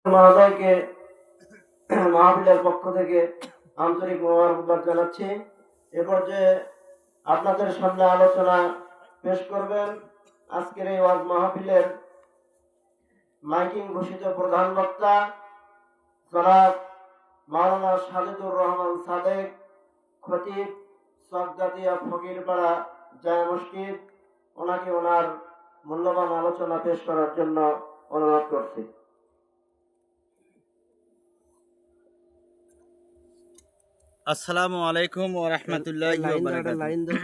মহোদয়কে মাহফিলের পক্ষ থেকে আন্তরিক মোবারকবাদ জানাচ্ছি। এ পর্যায়ে আপনাদের সামনে আলোচনা পেশ করবেন আজকের এই ওয়াজ মাহফিলের মাইকিং ঘোষিত প্রধান বক্তা জনাব মাওলানা সাজিদুর রহমান সাদেক, খতিব চকজাতিয়া ফকিরপাড়া জামে মসজিদ। ওনাকে ওনার মূল্যবান আলোচনা পেশ করার জন্য অনুরোধ করছি। আসসালামু আলাইকুম ওয়া রাহমাতুল্লাহি ওয়া বারাকাতুহু।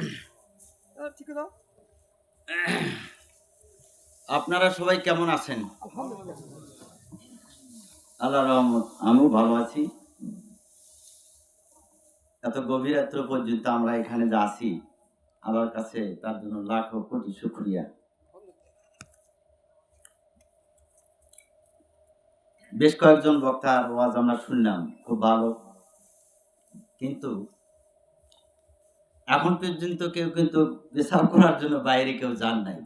আপনারা সবাই কেমন আছেন? আল্লাহর রহমত, আমিও ভালো আছি। এত গভীর রাত্র পর্যন্ত আমরা এখানে যা আছি, আল্লাহর কাছে তার জন্য লাখো কোটি শুকরিয়া। বেশ কয়েকজন বক্তার ওয়াজ আমরা শুনলাম, খুব ভালো, কিন্তু এখন পর্যন্ত কেউ কিন্তু পেশাব করার জন্য বাইরে কেউ যান নাই।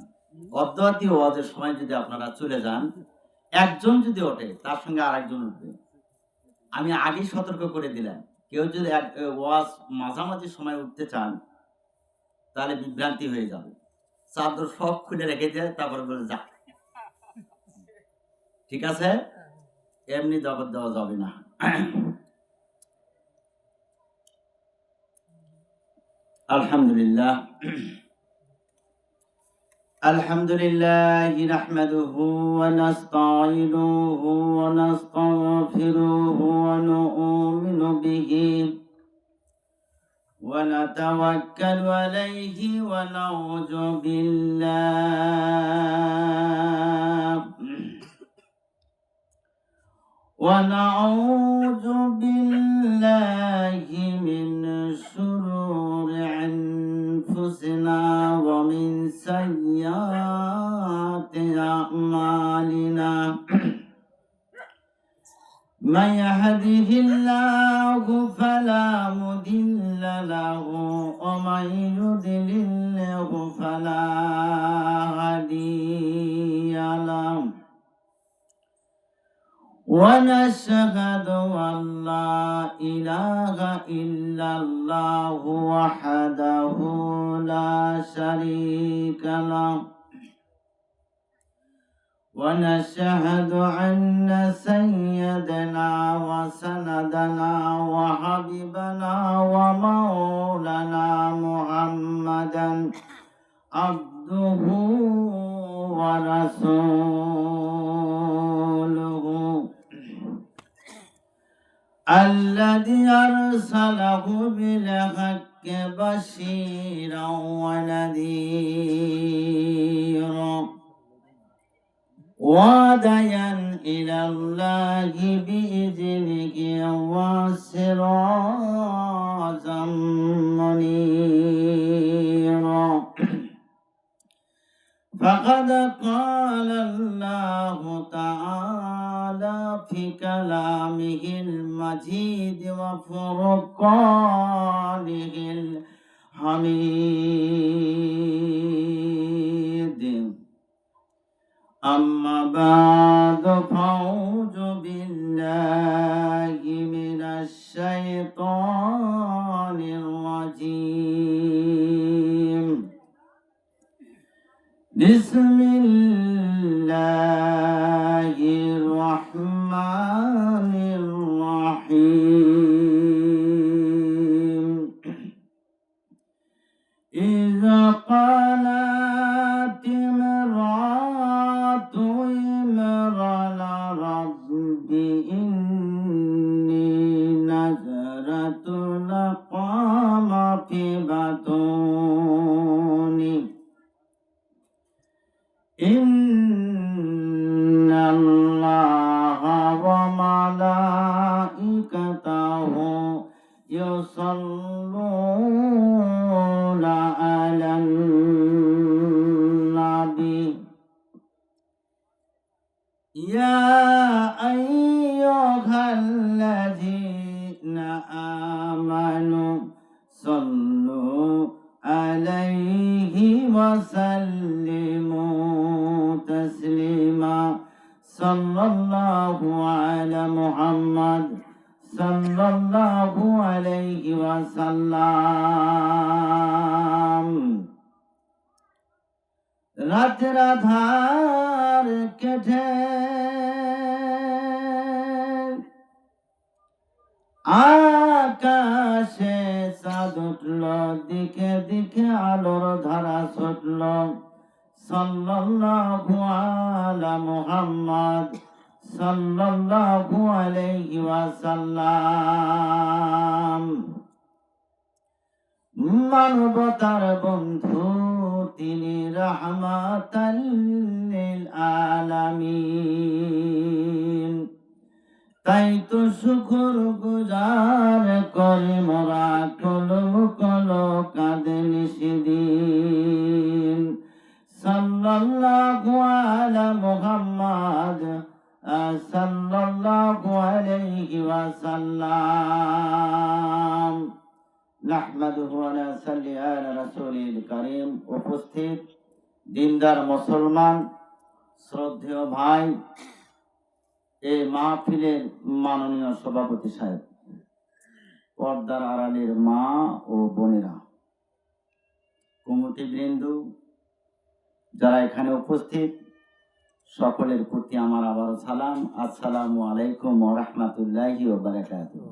অদ্যাবধি ওয়াজের সময় যদি আপনারা চলে যান, একজন যদি ওঠে তার সঙ্গে আরেকজন উঠবে। আমি আগেই সতর্ক করে দিলাম, কেউ যদি ওয়াজ মাঝামাঝি সময় উঠতে চান তাহলে বিভ্রান্তি হয়ে যাবে। চাদর সব খুলে রেখে দেয়, তারপরে বলে যা, ঠিক আছে? এমনি জগৎ দেওয়া যাবে না। আলহামদুলিল্লাহ, আলহামদুলিল্লাহি নাহমাদুহু ওয়া নাস্তাঈনুহু ওয়া নাস্তাগফিরুহু ওয়া নু'মিনু বিহি ওয়া নাতাওয়াক্কালু আলাইহি ওয়া নাউযু বিল্লাহি মিন শুরুরি আনফুসিনা ওয়া মিন সাইয়্যাতি আ'মালিনা। من يهده الله فلا مضل له ومن يضلله فلا هادي له. ونشهد أن لا إله إلا الله وحده لا شريك له. ونشهد أن سيدنا وسندنا وحبيبنا ومولانا محمدا عبده ورسوله الذي أرسله بالحق بشيرا ونذيرا وداعيا إلى الله بإذنه وسراجا منيرا. فقد قال الله تعالى في كلامه المجيد وفرقانه الحميد. أما بعد فأعوذ بالله من الشيطان الرجيم. بسم الله الرحمن الرحيم. إذا قالت امرأة عمران رب إني نذرت لك ما في بطني إن الله وملائكته يصلون على النبي يا أيها الذين آمنوا صلوا عليه وسلموا تسليما. صلى الله على محمد صلى الله عليه وسلم রাতের আধার কেটে আকাশে চাঁদ উঠল, দিকে দিকে আলোর ধারা ছুটল। সাল্লাল্লাহু আলা মুহাম্মদ সাল্লাল্লাহু আলাইহি ওয়াসাল্লাম। মানবতার বন্ধু তিনি, রাহমাতাল লিল আলামিন। তাই তো শুকর গুজার করে মোরা কলম কল কাঁদে নিশিদিন। সাল্লাল্লাহু আলা মুহাম্মদ সাল্লাল্লাহু আলাইহি ওয়াসাল্লাম। নাহমাদুহু ওয়া নাসাল্লি আলা রাসূলিল কারীম। উপস্থিত দিনদার মুসলমান, শ্রদ্ধেয় ভাই, এই মাহফিলের মাননীয় সভাপতি সাহেব, পর্দার আড়ালের মা ও বোনেরা, কমিটি বৃন্দ, যারা এখানে উপস্থিত, সকলের প্রতি আমার আবারও সালাম। আসসালামু আলাইকুম ওয়া রাহমাতুল্লাহি ওয়া বারাকাতুহু।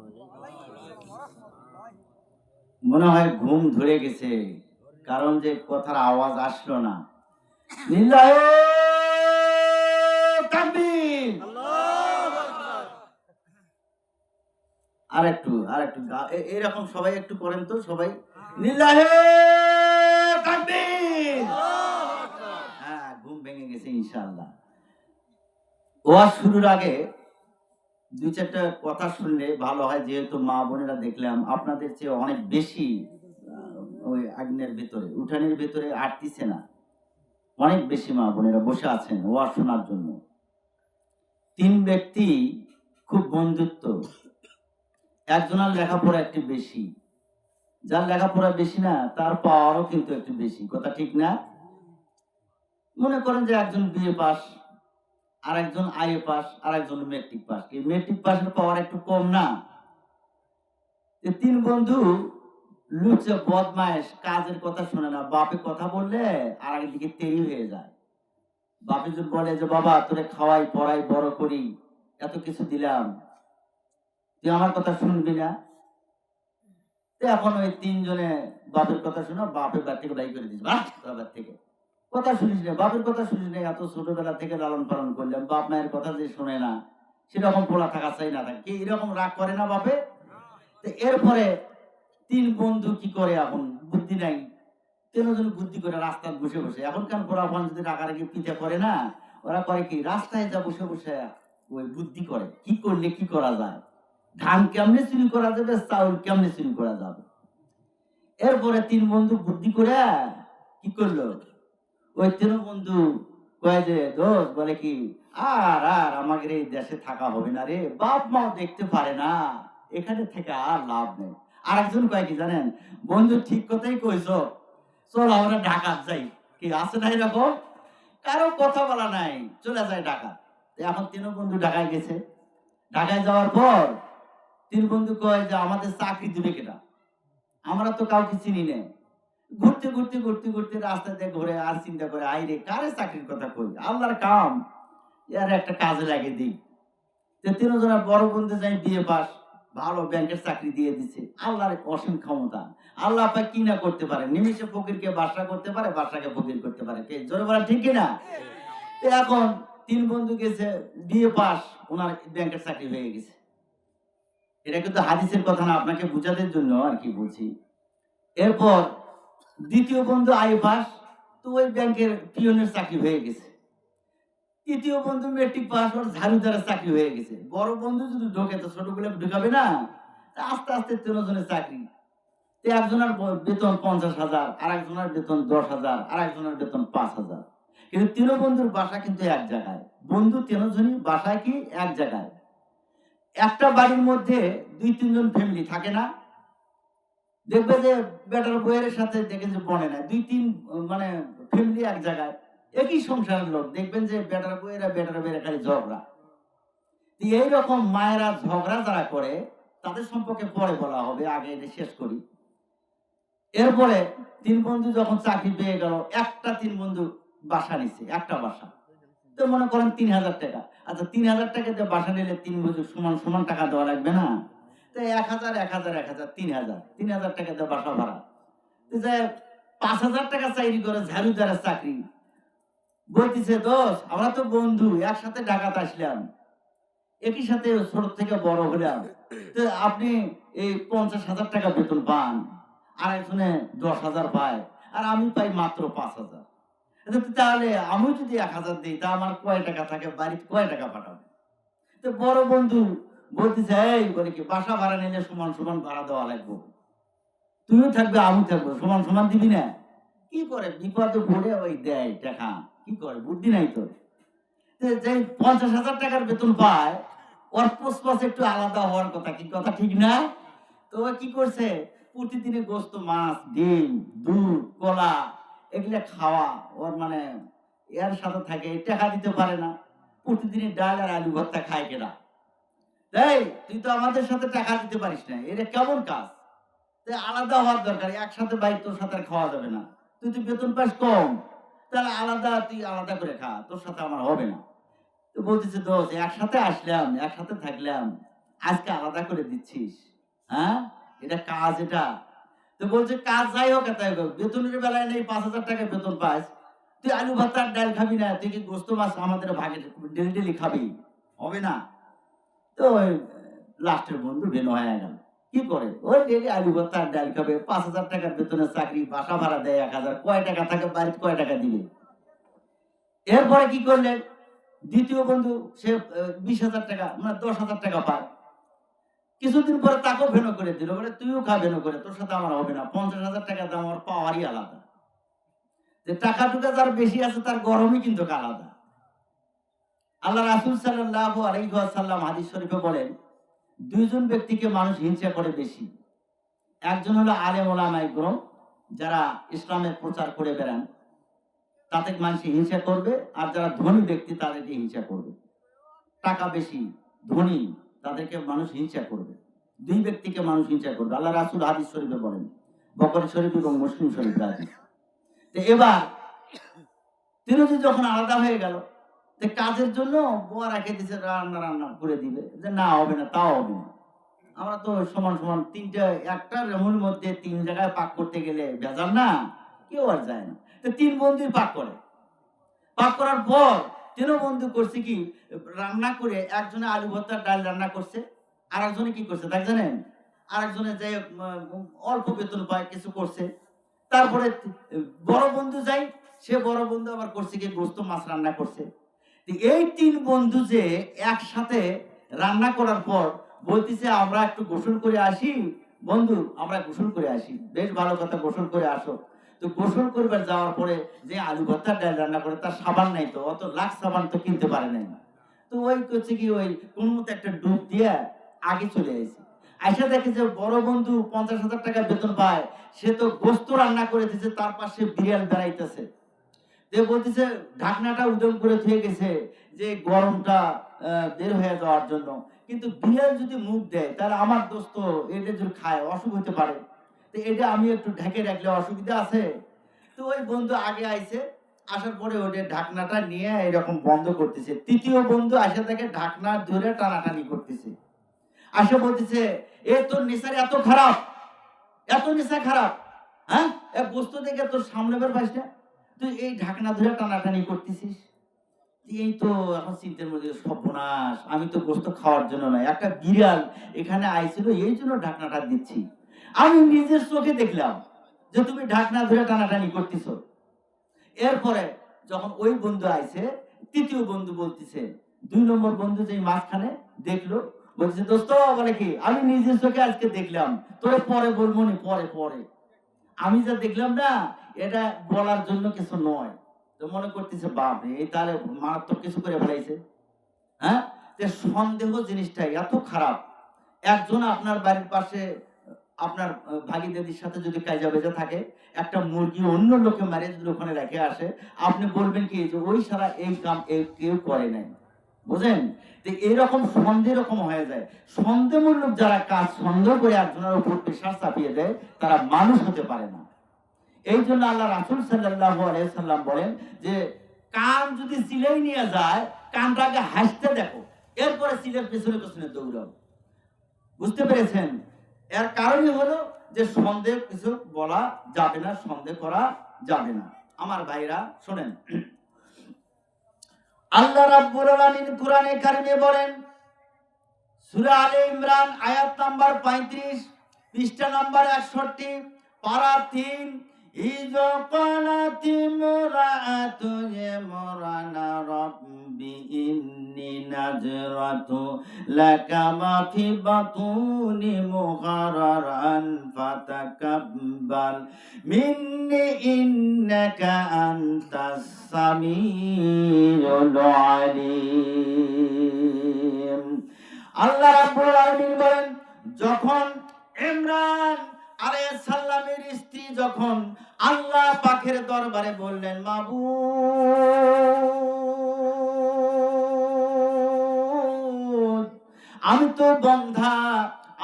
মনে হয় ঘুম ধরে গেছে, কারণ যে কথার আওয়াজ আসলো না। লিল্লাহি তাকবীর। আরেকটু এরকম সবাই একটু করেন তো, সবাই লিল্লাহি তাকবীর। হ্যাঁ, ঘুম ভেঙে গেছে ইনশাআল্লাহ। ওয়াজ শুরুর আগে দুই চারটা কথা শুনলে ভালো হয়, যেহেতু মা বোনেরা দেখলাম আপনাদের চেয়ে অনেক বেশি ওই আগ্নের ভিতরে, উঠানের ভিতরে আটতিছে না, অনেক বেশি মা বোনেরা বসে আছেন ওয়াজ শোনার জন্য। তিন ব্যক্তি খুব বন্ধুত্ব, একজনের লেখাপড়া একটু বেশি, যার লেখাপড়া বেশি না তার পাওয়ারও কিন্তু একটু বেশি, কথা ঠিক না? মনে করেন যে একজন বিএ পাস, আর একজন আইএ পাস, আর একজন মেট্রিক পাস। এই মেট্রিক পাসের পাওয়ার একটু কম না? তিন বন্ধু লুচে বদমাইশ, কাজের কথা শোনে না, বাপে কথা বললে আর একদিকে দেরি হয়ে যায়। বাপে যদি বলে যে বাবা তোরে খাওয়াই পড়াই বড় করি, এত কিছু দিলাম, তুই আমার কথা শুনবি না? এখন ওই তিনজনে বাপের কথা শোনা, বাপের বাড়ি থেকে বাই করে দিস, বাবার থেকে কথা শুনিস না, বাপের কথা শুনিস না। এত ছোটবেলা থেকে লালন পালন করলাম, বাপ মায়ের কথা যে শোনে না, সেরকম পোলা থাকা চাই না থাকে, এরকম রাগ করে না বাপে? এরপরে তিন বন্ধু কি করে, এখন বুদ্ধি নাই, তিনজন বুদ্ধি করে রাস্তায় বসে বসে, এখনকার পোলাপান যদি রাগারাগি পিঠা করে না, ওরা করে কি, রাস্তায় যা বসে বসে ওই বুদ্ধি করে, কি করলে কি করা যায়, ধান কেমনে চুরি করা যাবে, চাউল কেমনে চুরি করা যাবে। এরপরে তিন বন্ধু বুদ্ধি করে কি করলো, ওই তিন বন্ধু কয়ে যে দোষ, বলে কি, আর আর আমাদের এই দেশে থাকা হবে না রে, বাপ মাও দেখতে পারে না, এখানে থেকে আর লাভ নেই। আর একজন কয়ে কি জানেন, বন্ধু ঠিক কথাই কইছো, চল আমরা ঢাকা যাই। কি আছে না এরকম? কারো কথা বলা নাই, চলে যায় ঢাকা। এখন তিন বন্ধু ঢাকায় গেছে। ঢাকায় যাওয়ার পর তিন বন্ধু কয় যে আমাদের চাকরি দিবে কেটা, আমরা তো কাউকে চিনি না। ঘুরতে ঘুরতে ঘুরতে ঘুরতে রাস্তাতে ঘুরে আর চিন্তা করে, আইরে কারে চাকরির কথা কই, আল্লাহর কাম, এর একটা কাজে লাগে দিই। তিনজনের বড় বন্ধু যাই বিয়ে পাস, ভালো ব্যাংকের চাকরি দিয়ে দিচ্ছে। আল্লাহর অসীম ক্ষমতা, আল্লাহ আপনি কি না করতে পারে, নিমিষে ফকিরকে বাদশা করতে পারে, বাদশাকে ফকির করতে পারে, কে জোরে বলা ঠিক না? এখন তিন বন্ধু গেছে বিয়ে পাস, ওনার ব্যাংকের চাকরি হয়ে গেছে। এটা কিন্তু হাদিসের কথা না, আপনাকে বুঝাতে জন্য আর কি বলছি। এরপর দ্বিতীয় বন্ধু আই পাস, তো ওই ব্যাংকের পিয়নের চাকরি হয়ে গেছে। তৃতীয় বন্ধু মেট্রিক পাস, ওর ঝাড়ুদারের চাকরি হয়ে গেছে। বড় বন্ধু যদি ঢোকে তো ছোটগুলো ঢুকাবে না, আস্তে আস্তে তিনজনের চাকরি। একজনের বেতন 50,000, আর একজনের বেতন 10,000, আর একজনের বেতন 5,000। কিন্তু তিন বন্ধুর বাসা কিন্তু এক জায়গায়, বন্ধু তিনজনই বাসায় কি এক জায়গায়। একটা বাড়ির মধ্যে দুই তিনজন ফ্যামিলি থাকে না, দেখবে যে বেটার বইয়ের সাথে দেখে যে বনে না, দুই তিন মানে ফ্যামিলি এক জায়গায়, একই সংসারের লোক, দেখবেন যে বেটার বইয়েরা খালি ঝগড়া। এইরকম মায়েরা ঝগড়া যারা করে তাদের সম্পর্কে পরে বলা হবে, আগে এটা শেষ করি। এরপরে 3 বন্ধু যখন চাকরি পেয়ে গেল, একটা 3 বন্ধু বাসা নিছে, একটা বাসা। তো মনে করেন 3000 টাকা। আচ্ছা 3000 টাকা দিয়ে বাসা নিলে 3 বন্ধু সমান সমান টাকা দেওয়া লাগবে না? তো 1000 1000 1000 3000 টাকা দিয়ে বাসা ভাড়া। তো যে 5000 টাকা চাকরি করে ঝাড়ুদারের চাকরি, বলতেছে দোষ আমরা তো বন্ধু, একসাথে ঢাকাতে আসলাম, একই সাথে ছোট থেকে বড় হলাম, তো আপনি এই 50,000 টাকা বেতন পান, আর একজনে 10,000 পায়, আর আমি পাই মাত্র 5,000। তাহলে আমি যদি 1000 দিই তা আমার কয় টাকা থাকে, বাড়িতে কয় টাকা পাঠাবো? তো বড় বন্ধু বলতেছে, এই বলে কি বাসা ভাড়া নিলে সমান সমান ভাড়া দেওয়া লাগবে, তুমিও থাকবে আমি থাকবো, সমান সমান দিবি না? কি করে বিপদে পড়ে ওই দেয় টাকা, কি করে বুদ্ধি নাই তো। যে 50,000 টাকার বেতন পায়, ওর পোস্টপাস একটু আলাদা হওয়ার কথা, কি কথা ঠিক না? তো ও কি করছে, প্রতিদিনে গোস্ত, মাছ, ডিম, দুধ, কলা এগুলা খাওয়া ওর মানে এর সাথে থাকে, টাকা দিতে পারে না, প্রতিদিনে ডাল আর আলু ভর্তা খায় কেনা। এই তুই তো আমাদের সাথে টাকা দিতে পারিস না, এটা কেমন কাজ? আলাদা হওয়ার দরকার, একসাথে বাইক তোর সাথে আর খাওয়া যাবে না, তুই তো বেতন পাস কম, তাহলে আলাদা, তুই আলাদা করে খা, তোর সাথে আমার হবে না। তো বলতেছে দোষ, একসাথে আসলাম, একসাথে থাকলাম, আজকে আলাদা করে দিচ্ছিস? হ্যাঁ, এটা কাজ এটা? তো বলছে কাজ যাই হোক তাই হোক, বেতনের বেলায় নেই 5,000 টাকা বেতন পাস, তুই আলু ভাত আর ডাল খাবি না, তুই কি গোস্ত মাছ আমাদের ভাগে ডেলি ডেলি খাবি? হবে না। তো লাস্টের বন্ধু বেন হয়ে গেল, কি করে ওই ডেলি আলু ভাত আর ডাল খাবে, 5,000 টাকার বেতনের চাকরি, বাসা ভাড়া দেয় 1,000, কয় টাকা থাকে বাড়িতে, কয় টাকা দিবে? এরপরে কি করলেন, দ্বিতীয় বন্ধু সে 20,000 টাকা মানে 10,000 টাকা পায়। কিছুদিন পরে তাকেও ভেনো করে দিল, বলে তুইও খা ভেনো করে, তোর সাথে আমার হবে না, 50,000 টাকা দাম, আমার পাওয়ারই আলাদা। যে টাকা টুকা যার বেশি আছে তার গরমই কিন্তু আলাদা। আল্লাহ রাসূল সাল্লাল্লাহু আলাইহি ওয়াসাল্লাম হাদিস শরীফে বলেন, দুইজন ব্যক্তিকে মানুষ হিংসা করে বেশি। একজন হলো আলেম ওলামায়ে কেরাম, যারা ইসলামের প্রচার করে বেড়ান, তাদের মানুষ হিংসা করবে, আর যারা ধনী ব্যক্তি তাদেরকে হিংসা করবে। টাকা বেশি, ধনী, তাদেরকে মানুষ হিংসা করবে। দুই ব্যক্তিকে মানুষ হিংসা করবে, আল্লাহ রাসূল হাদিস শরীফে বলেন, বুখারী শরীফ এবং মুসলিম শরীফে হাদিস। তো এবার তিনজন যখন আলাদা হয়ে গেল, তো কাজের জন্য বউ রেখে দিছে, রান্না করে দিবে, যে না হবে না, তাও হবে না, আমরা তো সমান সমান তিনটা, একটা রেমুর মধ্যে 3 জায়গায় পাক করতে গেলে ভেজাল না, কেউ আর যায় না। তো 3 বন্ধুই পাক করে, পাক করার পর 3 বন্ধু করছে কি, রান্না করে, একজনে আলু ভর্তা ডাল রান্না করছে, আর একজনে কি করছে তাই জানেন? আর একজনে যে অল্প বেতন পায় কিছু করছে। তারপরে বড় বন্ধু যাই, সে বড় বন্ধু আবার করছে কি গোস্ত মাছ রান্না করছে। এই 3 বন্ধু যে একসাথে রান্না করার পর বলতেছে, আমরা একটু গোসল করে আসি বন্ধু, আমরা গোসল করে আসি। বেশ ভালো কথা, গোসল করে আসো। তো গোসল করবার যাওয়ার পরে যে আলু ভর্তা ডাল রান্না করে, তার সাবান নাই, তো অত লাখ সাবান তো কিনতে পারে নাই। তো ওই করছে কি, ওই কোন মতো একটা ডুব দিয়ে আগে চলে আসে। আইসা দেখে যে বড় বন্ধু 50,000 টাকা বেতন পায়, সে তো গোস্ত রান্না করে দিচ্ছে, তার পাশে বিড়াল বেড়াইতেছে। বলতেছে ঢাকনাটা উদম করে থুয়ে গেছে যে গরমটা বের হয়ে যাওয়ার জন্য, কিন্তু বিড়াল যদি মুখ দেয় তাহলে আমার দোস্ত এটা যদি খায় অসুখ হতে পারে, তো এটা আমি একটু ঢেকে রাখলে অসুবিধা আছে। তো ওই বন্ধু আগে আইছে, আসার পরে ওটা ঢাকনাটা নিয়ে এরকম বন্ধ করতেছে। তৃতীয় বন্ধু আসে দেখে ঢাকনা ধরে টানাটানি করতেছে, আসে বলতেছে, এ তোর নেশার এত খারাপ, এত নেশা খারাপ, হ্যাঁ, গোস্ত দেখে তোর সামনে বের পাইস না, তুই এই ঢাকনা ধরে টানাটানি করতেছিস। এই তো এখন চিন্তার মধ্যে, সর্বনাশ, আমি তো গোস্ত খাওয়ার জন্য নয়, একটা বিড়াল এখানে আইছিল এই জন্য ঢাকনাটা দিচ্ছি। আমি নিজের চোখে দেখলাম যে তুমি ঢাকনা ধরে টানাটানি করতেছ। এরপরে যখন ওই বন্ধু আইছে, তৃতীয় বন্ধু বলতেছে, 2 নম্বর বন্ধু যে মাঝখানে দেখলো, বলছে দোস্ত বলে কি, আমি নিজের চোখে আজকে দেখলাম, তোরে পরে বলবো নি, পরে পরে, আমি যা দেখলাম না এটা বলার জন্য কিছু নয়। তো মনে করতেছে বাপরে, এই তাহলে মারাত্মক কিছু করে ফেলাইছে। হ্যাঁ, সন্দেহ জিনিসটা এত খারাপ। একজন আপনার বাড়ির পাশে আপনার ভাগিদাদির সাথে যদি কাজা বেজা থাকে, একটা মুরগি অন্য লোকে মারে যদি ওখানে রেখে আসে, আপনি বলবেন কি যে ওই সারা এই কাম কেউ করে নাই, বুঝেন? তো এইরকম সন্দেহ রকম হয়ে যায়। সন্দেহমূলক যারা কাজ সন্দেহ করে একজনের উপর প্রেশার চাপিয়ে দেয়, তারা মানুষ হতে পারে না। এই জন্য আল্লাহ রাসূল সাল্লাল্লাহু আলাইহি সাল্লাম বলেন যে কান যদি সিলাই নিয়ে যায়, কানটাকে হাসতে দেখো, এরপরে সিলের পেছনে পেছনে দৌড়াও। বুঝতে পেরেছেন? এর কারণই হলো যে সন্দেহ কিছু বলা যাবে না, সন্দেহ করা যাবে না। আমার ভাইরা শোনেন, আল্লাহ রাব্বুল আলামিন কোরআনে কারিমে বলেন, সূরা আলে ইমরান আয়াত নাম্বার 35, পৃষ্ঠা নাম্বার 61, পারা 3, ইয ক্বালাত ইমরাতু ইমরানা রাব্বি ইন্নী নাযরাতু লাকা মা ফি বাতুনি মুহাররান ফাতাকাব্বাল মিন্নি ইন্নাকা আনতাস সামিউল আলিম। আল্লাহ রাব্বুল আলামিন বলেন, যখন ইমরান আলাইহিস সালামের স্ত্রী যখন আল্লাহ পাকের দরবারে বললেন, মাবুদ, আমি তো বন্ধা,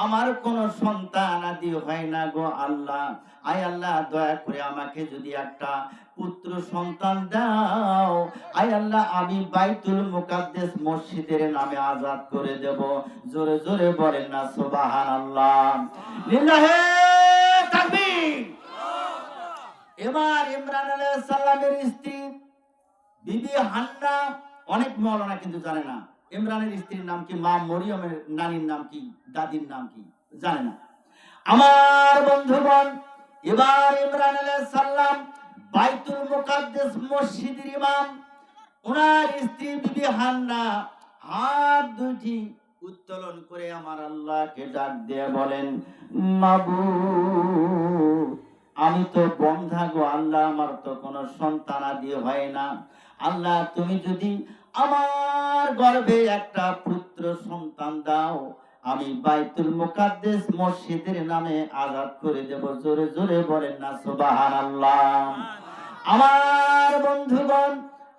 আমার কোনো সন্তান আদি হয় না গো আল্লাহ, আয় আল্লাহ দয়া করে আমাকে যদি একটা পুত্র সন্তান দাও, আয় আল্লাহ আমি বাইতুল মুকাদ্দাস মসজিদের নামে আজাদ করে দেব। জোরে জোরে বলেন না সুবহানাল্লাহ, লিল্লাহে তাকবীর। এবার ইমরান আলাইহিস সালামের স্ত্রী বিবি হান্না, অনেক মাওলানা কিন্তু জানে না ইমরানের স্ত্রীর নাম কি, মা মরিয়মের নানির নাম কি, দাদির নাম কি জানে না। আমার বন্ধুগণ, এবার ইমরান আলাইহিস সালাম বাইতুল মুকাদ্দাস মসজিদের ইমাম, ওনার স্ত্রী বিবি হান্না হাত দুটি উত্তোলন করে আমার আল্লাহকে ডাক দিয়ে বলেন, মাবুদ, আমি তো বন্ধা গো আল্লাহ, আমার তো কোনো সন্তান আদি হয় না, আল্লাহ তুমি যদি আমার গর্ভে একটা পুত্র সন্তান দাও, আমি বাইতুল মুকাদ্দাস মসজিদের নামে আজাদ করে দেব। জোরে জোরে বলেন না সুবহানাল্লাহ। আমার বন্ধুগণ,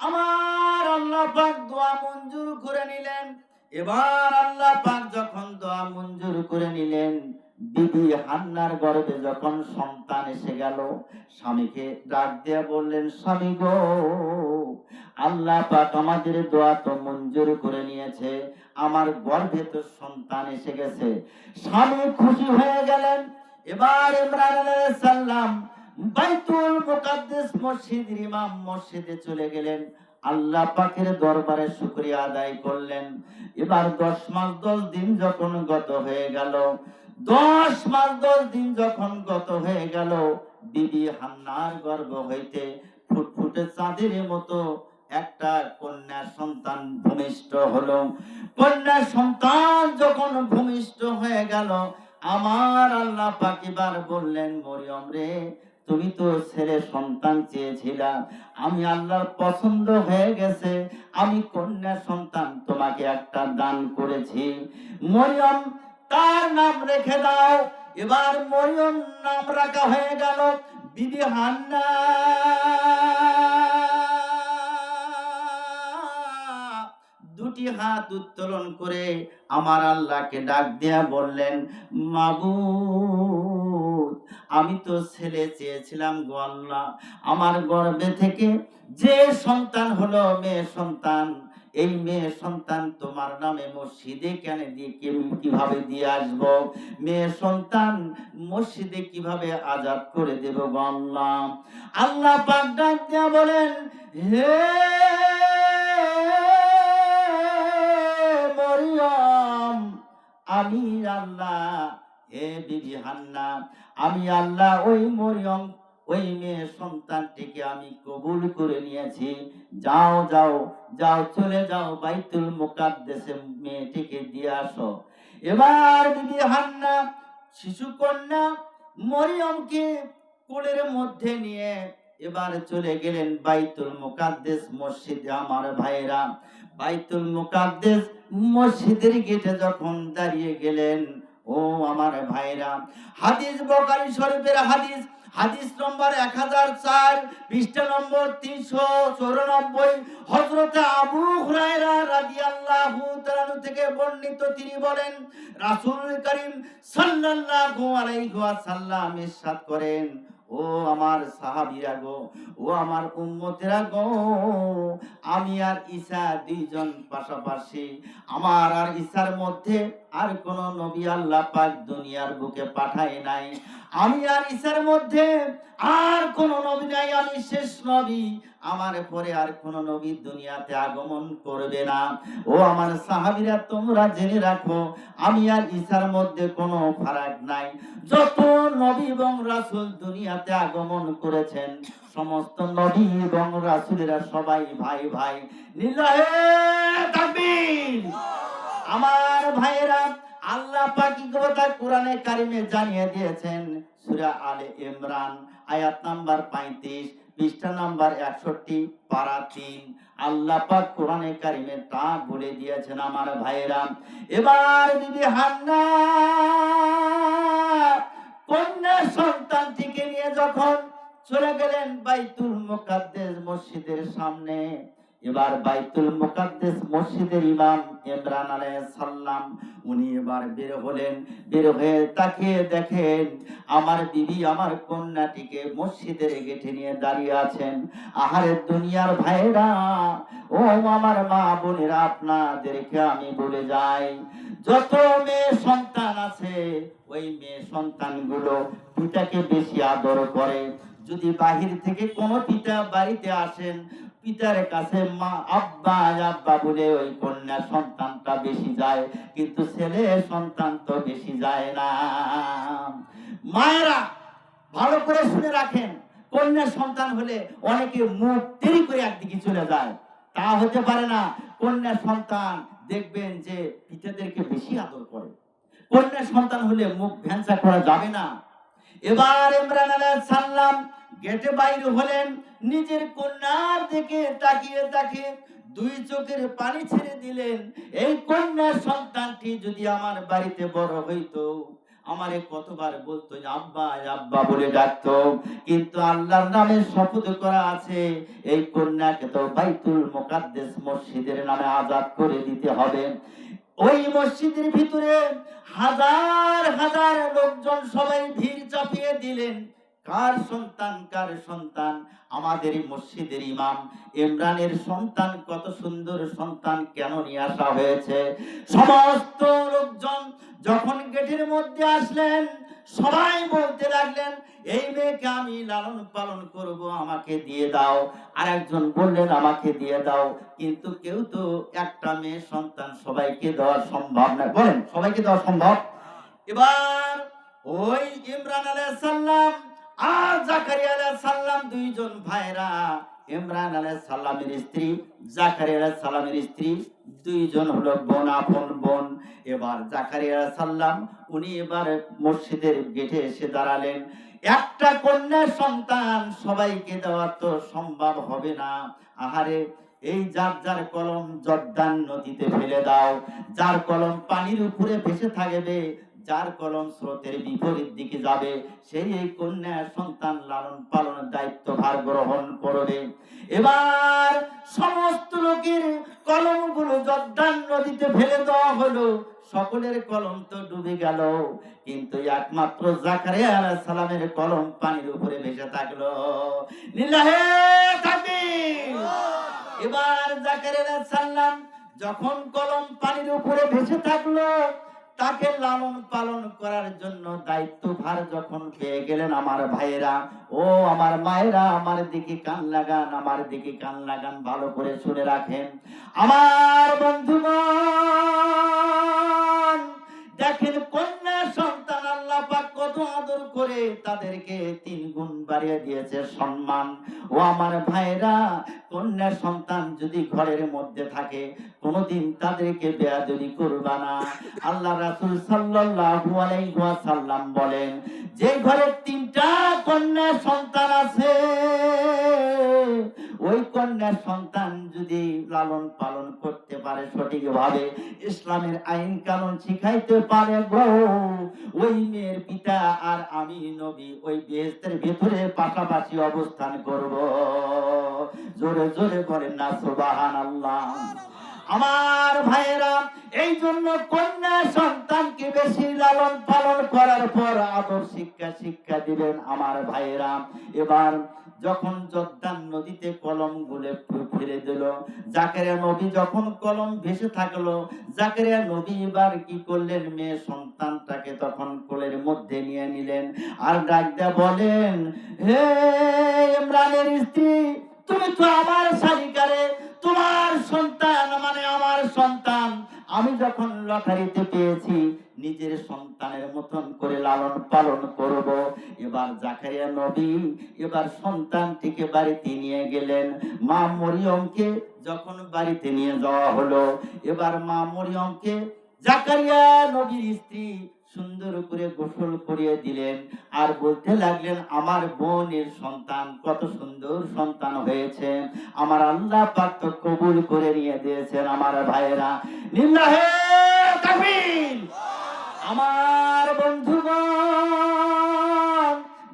আমার আল্লাহ পাক দোয়া মঞ্জুর করে নিলেন। এবার আল্লাহ পাক যখন দোয়া মঞ্জুর করে নিলেন, বিবি হান্নার গর্ভে যখন সন্তান এসে গেল, স্বামীকে ডাক দিয়ে বললেন, স্বামী গো, আল্লাহ পাক আমাদের দোয়া তো মঞ্জুর করে নিয়েছে, আমার গর্ভে তো সন্তান এসে গেছে। স্বামী খুশি হয়ে গেলেন। এবার ইমরান আলাইহিস সালাম বাইতুল মুকাদ্দাস মসজিদের ইমাম মসজিদে চলে গেলেন, আল্লাহ পাকের দরবারে শুকরিয়া আদায় করলেন। এবার 10 মাস 10 দিন যখন গত হয়ে গেল, 10 মাস 10 দিন যখন গত হয়ে গেল, বিবি হান্নার গর্ভ হইতে ফুটফুটে চাঁদের মতো একটা কন্যা সন্তান ভূমিষ্ঠ হলো। কন্যা সন্তান যখন ভূমিষ্ঠ হয়ে গেল, আমার আল্লাহ পাক এবার বললেন, মরিয়ম রে, তুমি তো ছেলে সন্তান চেয়েছিলা, আমি আল্লাহর পছন্দ হয়ে গেছে, আমি কন্যা সন্তান তোমাকে একটা দান করেছি, মরিয়ম তার নাম রেখে দাও। এবার মরিয়ম নাম রাখা হয়ে গেল বিবি হান্না। দুটি হাত উত্তোলন করে আমার আল্লাহকে ডাক দিয়া বললেন, মাবুদ, আমি তো ছেলে চেয়েছিলাম গো আল্লাহ, আমার গর্ভে থেকে যে সন্তান হলো মেয়ে সন্তান, এই মেয়ে সন্তান তোমার নামে মসজিদে কেন দিয়ে কিভাবে দিয়ে আসবো, মেয়ে সন্তান মসজিদে কিভাবে আজাদ করে দেব গো আল্লাহ। আল্লাহ পাক ডাক দিয়া বলেন, হে মরিয়ম, আমি আল্লাহ, হে বিবি হান্না, আমি আল্লাহ ওই মরিয়ম, ওই মেয়ে সন্তানটিকে আমি কবুল করে নিয়েছি। যাও যাও যাও, চলে যাও বাইতুল মুকাদ্দাসে মেয়েটিকে দিয়ে আসো। এবার বিবি হান্না শিশু কন্যা মরিয়মকে কোলের মধ্যে নিয়ে এবার চলে গেলেন বাইতুল মুকাদ্দাস মসজিদে। আমার ভাইরা, বাইতুল মুকাদ্দাস মসজিদের গেটে যখন দাঁড়িয়ে গেলেন, ও আমার ভাইরা, হাদিস বুখারী শরীফের হাদিস, হাদিস নম্বর 1004, পৃষ্ঠা নম্বর 394, হযরত আবু হুরায়রা রাদিয়াল্লাহু তাআলা থেকে বর্ণিত, তিনি বলেন রাসূল করিম সাল্লাল্লাহু আলাইহি ওয়াসাল্লাম ইরশাদ করেন, ও আমার সাহাবীরা গো, ও আমার উম্মতেরা গো, আমি আর ঈসা দুইজন পাশাপাশি। আমার আর ঈসার মধ্যে আর কোন নবী আল্লাহ পাক দুনিয়ার বুকে পাঠায় নাই। আমি আর ঈসার মধ্যে আর কোন নবী নাই, আমি শেষ নবী। আমার পরে আর কোন নবী দুনিয়াতে আগমন করবে না। ও আমার সাহাবীরা, তোমরা জেনে রাখো, আমি আর ঈসার মধ্যে কোনো ফারাক নাই। যত নবী এবং রাসূল দুনিয়াতে আগমন করেছেন, সমস্ত নবী এবং রাসূলেরা সবাই ভাই ভাই। লিল্লাহে তাকবীর। আমার ভাইয়েরা, আল্লাহ পাক কি কথা কোরআনে কারিমে জানিয়ে দিয়েছেন, সূরা আলে ইমরান আয়াত নাম্বার 35, পৃষ্ঠা নাম্বার 61, পারা 3। আল্লাহ পাক কোরআনে কারিমে তা বলে দিয়েছেন আমার ভাইয়েরা। এবার বিবি হান্না কন্যা সন্তানটিকে নিয়ে যখন চলে গেলেন বাইতুল মুকাদ্দাস মসজিদের সামনে, এবার বাইতুল মুকাদ্দাস মসজিদের ইমাম ইমরান আলাইহিস সালাম উনি এবার বের হলেন। বের হয়ে তাকিয়ে দেখেন আমার বিবি আমার কন্যাটিকে মসজিদের গেটে নিয়ে দাঁড়িয়ে আছেন। আহারে দুনিয়ার ভাইরা, ও আমার মা বোনেরা, আপনাদেরকে আমি বলে যাই, যত মেয়ে সন্তান আছে ওই মেয়ে সন্তানগুলো পিতাকে বেশি আদর করে। যদি বাহির থেকে কোনো পিতা বাড়িতে আসেন, পিতার কাছে মা আব্বা আব্বা বলে ওই কন্যা সন্তানটা বেশি যায়, কিন্তু ছেলে সন্তান তো বেশি যায় না। মায়েরা ভালো করে শুনে রাখেন, কন্যা সন্তান হলে অনেকে মুখ দেরি করে একদিকে চলে যায়, তা হতে পারে না। কন্যা সন্তান দেখবেন যে পিতাদেরকে বেশি আদর করে। কন্যা সন্তান হলে মুখ ভ্যাংসা করা যাবে না। এবার ইমরান আলাইহিস সালাম গেটে বাইরে হলেন, নিজের কন্যার দিকে তাকিয়ে তাকিয়ে দুই চোখের পানি ছেড়ে দিলেন। এই কন্যা সন্তানটি যদি আমার বাড়িতে বড় হইতো, আমারে কতবার বলতো আব্বা আব্বা বলে ডাকতো, কিন্তু আল্লাহর নামে শপথ করা আছে, এই কন্যাকে তো বাইতুল মুকাদ্দাস মসজিদের নামে আযাদ করে দিতে হবে। ওই মসজিদের ভিতরে হাজার হাজার লোকজন সবাই ভিড় চাপিয়ে দিলেন। কার সন্তান, কার সন্তান? আমাদের মসজিদের ইমাম ইমরানের সন্তান। কত সুন্দর সন্তান, কেন নিয়ে আসা হয়েছে? সমস্ত লোকজন যখন গেটের মধ্যে আসলেন, সবাই বলতে লাগলেন, এই মেয়েকে আমি লালন পালন করব, আমাকে দিয়ে দাও। আর একজন বললেন, আমাকে দিয়ে দাও। কিন্তু কেউ তো একটা মেয়ে সন্তান সবাইকে দেওয়া সম্ভব না। বলেন, সবাইকে দেওয়া সম্ভব? এবার ওই ইমরান আলাইহিস সালাম আর জাকারিয়া আলাইহিস সালাম দুইজন ভাইরা, ইমরান আলাইহিস সালামের স্ত্রী, জাকারিয়া আলাইহিস সালামের স্ত্রী, দুইজন হলো বোন, আপন বোন। এবার জাকারিয়া আলাইহিস সালাম উনি এবার মসজিদের গেটে এসে দাঁড়ালেন। একটা কন্যা সন্তান সবাইকে দেওয়া তো সম্ভব হবে না। আহারে, এই যার যার কলম জর্দান নদীতে ফেলে দাও। যার কলম পানির উপরে ভেসে থাকবে, যার কলম স্রোতের বিপরীত দিকে যাবে, সেই এই কন্যা সন্তান লালন পালনের দায়িত্ব ভার গ্রহণ করবে। এবার সমস্ত লোকের কলমগুলো জর্দান নদীতে ফেলে দেওয়া হলো। সকলের কলম তো ডুবে গেল, কিন্তু একমাত্র জাকারিয়া আলাইহিস সালামের কলম পানির উপরে ভেসে থাকলো। লিল্লাহে তাকবীর। এবার জাকারিয়া আলাইহিস সালাম যখন কলম পানির উপরে ভেসে থাকলো, তাকে লালন পালন করার জন্য দায়িত্ব ভার যখন পেয়ে গেলেন, আমার ভাইয়েরা, ও আমার মায়েরা, আমার দিকে কান লাগান, আমার দিকে কান লাগান, ভালো করে শুনে রাখেন আমার বন্ধুগণ। দেখেন, কন্যা সন্তান আল্লাহ পাক কত আদর করে তাদেরকে 3 গুণ বাড়িয়ে দিয়েছে সম্মান। ও আমার ভাইরা, কন্যা সন্তান যদি ঘরের মধ্যে থাকে, কোনদিন তাদেরকে বেয়াদবি করবা না। আল্লাহ রাসূল সাল্লাল্লাহু আলাইহি ওয়াসাল্লাম বলেন, যে ঘরে 3টা কন্যা সন্তান আছে, ওই কন্যার সন্তান যদি লালন পালন করতে পারে সঠিকভাবে, ইসলামের আইন কানুন শিখাইতে পারে গো, ওই মেয়ের পিতা আর আমি নবী ওই বেহেশতের ভিতরে পাশাপাশি অবস্থান করব। জোরে জোরে বলেন না সুবহানাল্লাহ। আমার ভাইয়েরা, এই জন্য কন্যা সন্তানকে বেশি লালন পালন করার পর আদর শিক্ষা দিবেন আমার ভাইয়েরা। এবার যখন জর্দান নদীতে কলম গুলে ফিরে দিল, জাকারিয়া নবী যখন কলম ভেসে থাকলো, জাকারিয়া নবী এবার কি করলেন, মেয়ে সন্তানটাকে তখন কোলের মধ্যে নিয়ে নিলেন আর ডাক দিয়ে বলেন, হে ইমরানের স্ত্রী, তুমি তো আমার শালিকারে, তোমার সন্তান মানে আমার সন্তান আমি যখন লটারিতে পেয়েছি, নিজের সন্তানের মতন করে লালন পালন করব। এবার জাকারিয়া নবী এবার সন্তানটিকে বাড়িতে নিয়ে গেলেন। মা মরিয়মকে যখন বাড়িতে নিয়ে যাওয়া হলো, এবার মা মরিয়মকে জাকারিয়া নবীর স্ত্রী সুন্দর করে গোসল করিয়ে দিলেন আর বলতে লাগলেন, আমার বোনের সন্তান কত সুন্দর সন্তান হয়েছে, আমার আল্লাহ পাক তো কবুল করে নিয়ে দিয়েছেন। আমার ভাইয়েরা, লিল্লাহে তাকবীর। আমার বন্ধুগণ,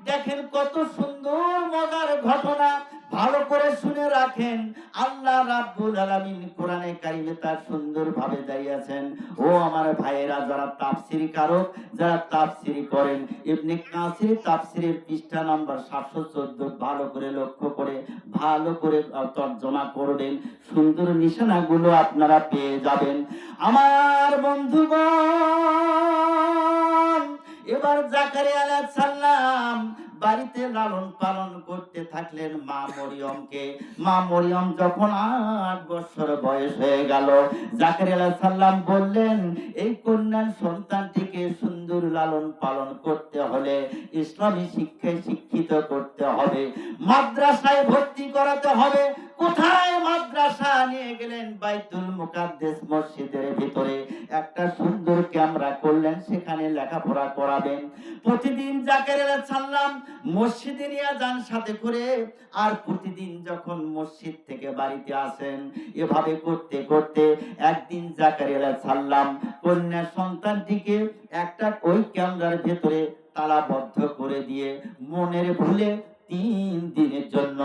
দেখেন কত সুন্দর মজার ঘটনা, ভালো করে শুনে রাখেন। আল্লাহ রাব্বুল আলামিন কোরআনে কারিমে তার সুন্দরভাবে দাঁড়িয়েছেন। ও আমার ভাইয়েরা, যারা তাফসীর কারক, যারা তাফসীর করেন, ইবনে কাসির তাফসীরের পৃষ্ঠা নাম্বার 714 ভালো করে লক্ষ্য করে ভালো করে তর্জমা করবেন, সুন্দর নিশানাগুলো আপনারা পেয়ে যাবেন। আমার বন্ধুগণ, এবার জাকারিয়া আলাইহিস সালাম বাড়িতে লালন পালন করতে থাকলেন মা মরিয়মকে। মা মরিয়ম যখন 8 বছর বয়স হয়ে গেল, জাকারিয়া আলাইহিস সালাম বললেন, এই কন্যার সন্তানটিকে সুন্দর লালন পালন করতে হলে ইসলামী শিক্ষায় শিক্ষিত করতে হবে, মাদ্রাসায় ভর্তি করাতে হবে। কোথায় মাদ্রাসা নিয়ে গেলেন? বাইতুল মুকাদ্দাস মসজিদের ভিতরে একটা সুন্দর ক্যামেরা করলেন, সেখানে লেখাপড়া করাবেন। প্রতিদিন জাকারিয়া আলাইহিস সালাম মসজিদে নিয়ে যান সাথে করে, আর প্রতিদিন যখন মসজিদ থেকে বাড়িতে আসেন, এভাবে করতে করতে একদিন জাকারিয়া আলাইহিস সালাম কন্যা সন্তানটিকে একটা ওই ক্যামেরার ভিতরে তালাবদ্ধ করে দিয়ে মনের ভুলে 3 দিনের জন্য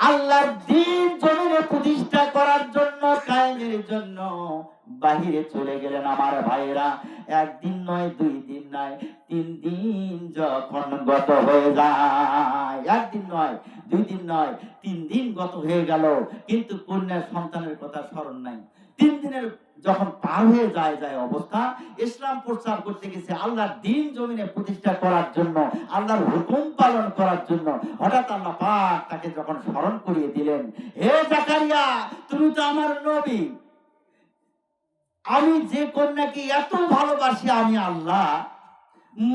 আল্লাহর দ্বীন জমিনে প্রতিষ্ঠা করার জন্য, কায়েমের জন্য বাহিরে চলে গেলেন। আমার ভাইয়েরা, একদিন নয়, 2 দিন নয়, 3 দিন যখন গত হয়ে যায়, একদিন নয়, 2 দিন নয়, 3 দিন গত হয়ে গেল, কিন্তু কন্যার সন্তানের কথা স্মরণ নাই। 3 দিনের যখন পার হয়ে যায় অবস্থা, ইসলাম প্রচার করতে গেছে, আল্লাহর দ্বীন জমিনে প্রতিষ্ঠা করার জন্য, আল্লাহর হুকুম পালন করার জন্য, হঠাৎ আল্লাহ পাক তাকে যখন স্মরণ করিয়ে দিলেন, হে জাকারিয়া, তুমি তো আমার নবী, আমি যে কন্যাকে এত ভালোবাসি, আমি আল্লাহ,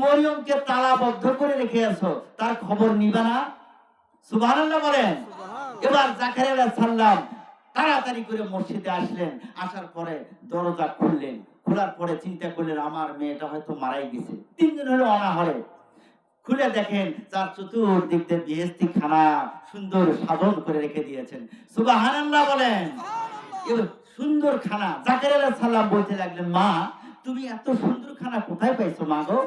মরিয়মকে তালাবদ্ধ করে রেখে আছো, তার খবর নিবা না? সুবহানাল্লাহ বলেন। এবার জাকারিয়া আলাইহিস সালাম তাড়াতাড়ি করে মসজিদে আসলেন, আসার পরে দরজা খুললেন, খোলার পরে চিন্তা করলেন, আমার মেয়েটা হয়তো মারাই গেছে, 3 দিন হলো অনাহারে। খুলে দেখেন তার চতুর্দিক দিয়ে বেহেশতি খানা সুন্দর সাধন করে রেখে দিয়েছেন। সুবহানাল্লাহ বলেন। এবার সুন্দর খানা, জাকারিয়া আলাইহিস সালাম বলতে লাগলেন, মা, তুমি এত সুন্দর খানা কোথায় পাইছো মা গো?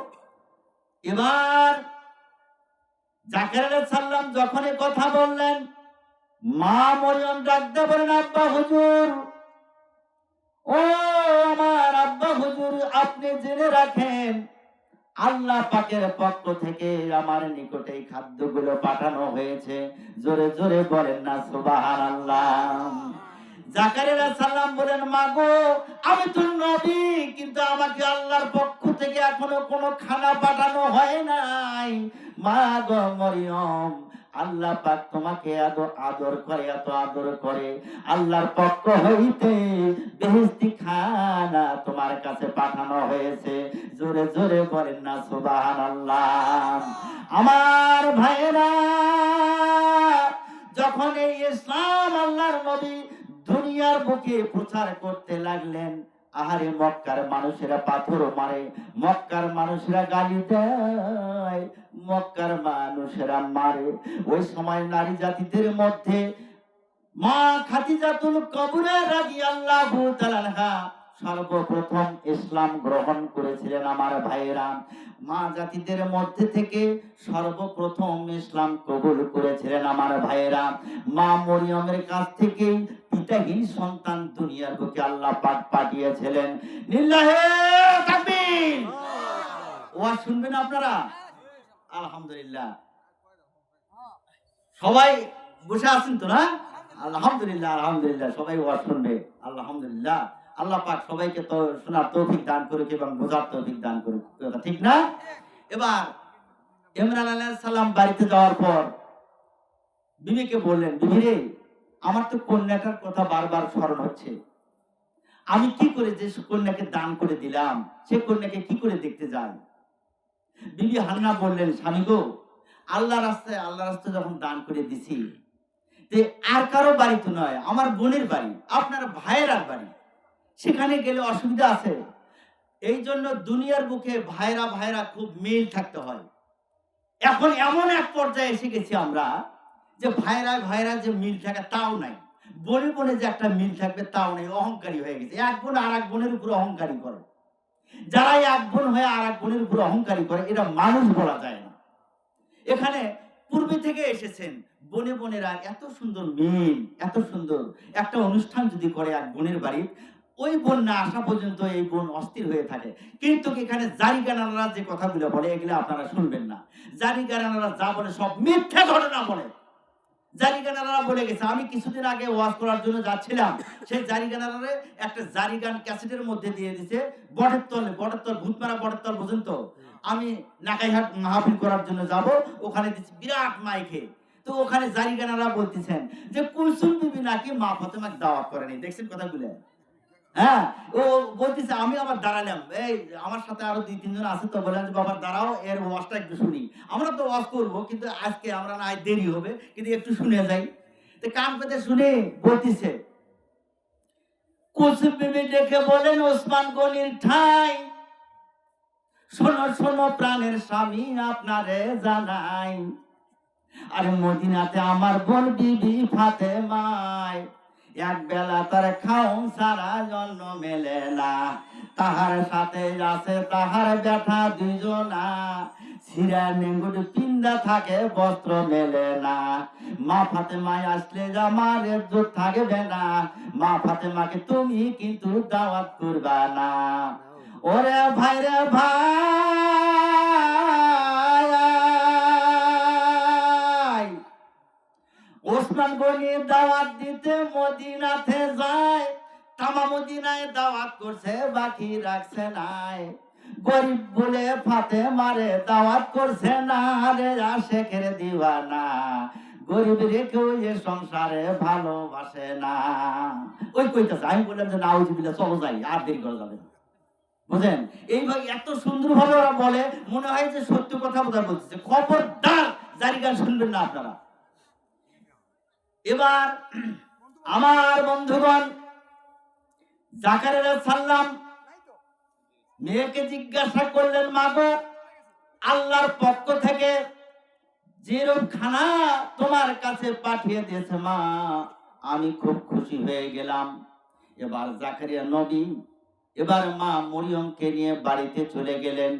এবার জাকারিয়া আলাইহিস সালাম যখন এই কথা বললেন, মা মরিয়ম ডাক দিয়ে বলেন, আব্বা হুজুর, ও আমার আব্বা হুজুর, আপনি জেনে রাখেন, আল্লাহ পাকের পক্ষ থেকে আমার নিকটে এই খাদ্যগুলো পাঠানো হয়েছে। জোরে জোরে বলেন না সুবহানাল্লাহ। জাকারিয়া আলাইহিস সালাম বলেন, মা গো, আমি তো নবী, কিন্তু আমাকে আল্লাহর পক্ষ থেকে এখনো কোনো খানা পাঠানো হয় নাই। মা গো মরিয়ম, আল্লাহ পাক তোমাকে এত আদর করে, এত আদর করে, আল্লাহর পক্ষ হইতে বেহেশতি খানা তোমার কাছে পাঠানো হয়েছে। জোরে জোরে বলেন না সুবহানাল্লাহ। আমার ভাইয়েরা, যখন এই ইসলাম আল্লাহর নবী দুনিয়ার বুকে প্রচার করতে লাগলেন, আহারে মক্কার মানুষেরা পাথর মারে, মক্কার মানুষেরা গালি দেয়, মক্কার মানুষেরা মারে। ওই সময় নারী জাতিদের মধ্যে মা খাদিজাতুল কুবরা রাদিয়াল্লাহু তাআলা আনহা সর্বপ্রথম ইসলাম গ্রহণ করেছিলেন আমার ভাইয়েরা। মা জাতিদের মধ্যে থেকে সর্বপ্রথম ইসলাম কবুল করেছিলেন আমার ভাইয়েরা। মা মরিয়মের কাছ থেকে পিতাহীন সন্তান দুনিয়ার বুকে আল্লাহ পাক পাঠিয়েছিলেন। লিল্লাহে তাকবীর। ওয়াজ শুনবেন আপনারা? আলহামদুলিল্লাহ। সবাই বসে আছেন তো না? আলহামদুলিল্লাহ, আলহামদুলিল্লাহ। সবাই ওয়াজ শুনবে, আলহামদুলিল্লাহ। আল্লাহ পাক সবাইকে তো শোনার তৌফিক দান করুক এবং বোঝার তৌফিক দান করুক, ঠিক না? এবার ইমরান আলাইহিস সালাম বাড়িতে যাওয়ার পর বিবিকে বললেন, বিবি রে, আমার তো কন্যাটার কথা বারবার স্মরণ হচ্ছে। আমি কি করে যে কন্যাকে দান করে দিলাম, সে কন্যাকে কি করে দেখতে যাই? বিবি হান্না বললেন, স্বামী গো, আল্লাহ রাস্তায় যখন দান করে দিছি, যে আর কারো বাড়ি তো নয়, আমার বোনের বাড়ি, আপনার ভাইয়েরার বাড়ি, সেখানে গেলে অসুবিধা আছে। এই জন্য দুনিয়ার বুকে ভাইরা খুব মিল থাকতে হয়। এখন এমন এক পর্যায়ে এসে গেছি আমরা যে ভাইরা যে মিল থাকে তাও নাই, বনে যে একটা মিল থাকবে তাও নেই, অহংকারী হয়ে গেছে। এক বোন আর এক বোনের উপর অহংকারী করে। যারা এক বোন হয়ে আর এক বোনের উপর অহংকারী করে, এটা মানুষ বলা যায় না। এখানে পূর্বে থেকে এসেছেন বোনেরা, এত সুন্দর মিল, এত সুন্দর একটা অনুষ্ঠান যদি করে এক বোনের বাড়ি, ওই বোন না আসা পর্যন্ত এই বোন অস্থির হয়ে থাকে। কিন্তু এখানে জারিগানারা যে কথাগুলো বলে, এগুলো আপনারা শুনবেন না। জারিগানারা যা বলে সব মিথ্যা ঘটনা বলে। জারিগানারা বলে গেছে, আমি কিছুদিন আগে ওয়াজ করার জন্য যাচ্ছিলাম, সেই জারিগানারে একটা জারিগান ক্যাসেটের মধ্যে দিয়ে দিছে, বটের তল ভূতমারা বটের তল পর্যন্ত। আমি নাকাইহাট মাহফিল করার জন্য যাব, ওখানে দিচ্ছি বিরাট মাইকে। তো ওখানে জারিগানারা বলতেছেন যে কুলসুম বিবি নাকি মা ফাতেমাকে দাওয়াত করেনি। দেখছেন কথাগুলো? হ্যাঁ, ও বলতেছে। আমি আবার দাঁড়ালাম, এই আমার সাথে আরো 2-3 জন আছে, তো বললাম যে বাবা দাঁড়াও, এর ওয়াজটা একটু শুনি। আমরা তো ওয়াজ করবো, কিন্তু আজকে আমরা না, দেরি হবে, কিন্তু একটু শুনে যাই। তো কান পেতে শুনে বলতেছে, কুলসুম বিবি দেখে বলেন, ওসমান গনির ঠাই, শোনো শোনো প্রাণের স্বামী আপনারে জানাই, আরে মদিনাতে আমার বোন বিবি ফাতেমায় এক বেলা তার খাউন সারা জন্ম মেলে না, তাহার সাথে আছে তাহার ব্যাটা দুইজনা, সিরা নেঙ্গুর পিন্দা থাকে বস্ত্র মেলে না, মা ফাতেমায় আসলে আমার ইজ্জত থাকবে না, মা ফাতেমাকে তুমি কিন্তু দাওয়াত করবা না। ওরে ভাই রে ভাই, ওসমান গনি দাওয়াত দিতে মদিনাতে যায়, তামা মদিনায় দাওয়াত করছে, বাকি রাখছে নাই। গরিব বলে ফাতেমারে দাওয়াত করছে না রে, আশেকের দিওয়ানা, গরিব রেখেও এ সংসারে ভালোবাসে না। ওই কইতাছে, আমি বললাম যে নাউজুবিল্লাহ, চলো যাই, আর দেরি করা যাবে না। বুঝেন? এইভাবে এত সুন্দর ভাবে ওরা বলে, মনে হয় যে সত্য কথা বোধহয় বলতেছে। খবরদার জারিগান শুনবেন না আপনারা। এবার আমার বন্ধুগণ, জাকারিয়া সাল্লাম মেয়েকে জিজ্ঞাসা করলেন, মাগো, আল্লাহর পক্ষ থেকে যেরকম খানা তোমার কাছে পাঠিয়ে দিয়েছে মা, আমি খুব খুশি হয়ে গেলাম। এবার জাকারিয়া নবী এবার মা মরিয়মকে নিয়ে বাড়িতে চলে গেলেন।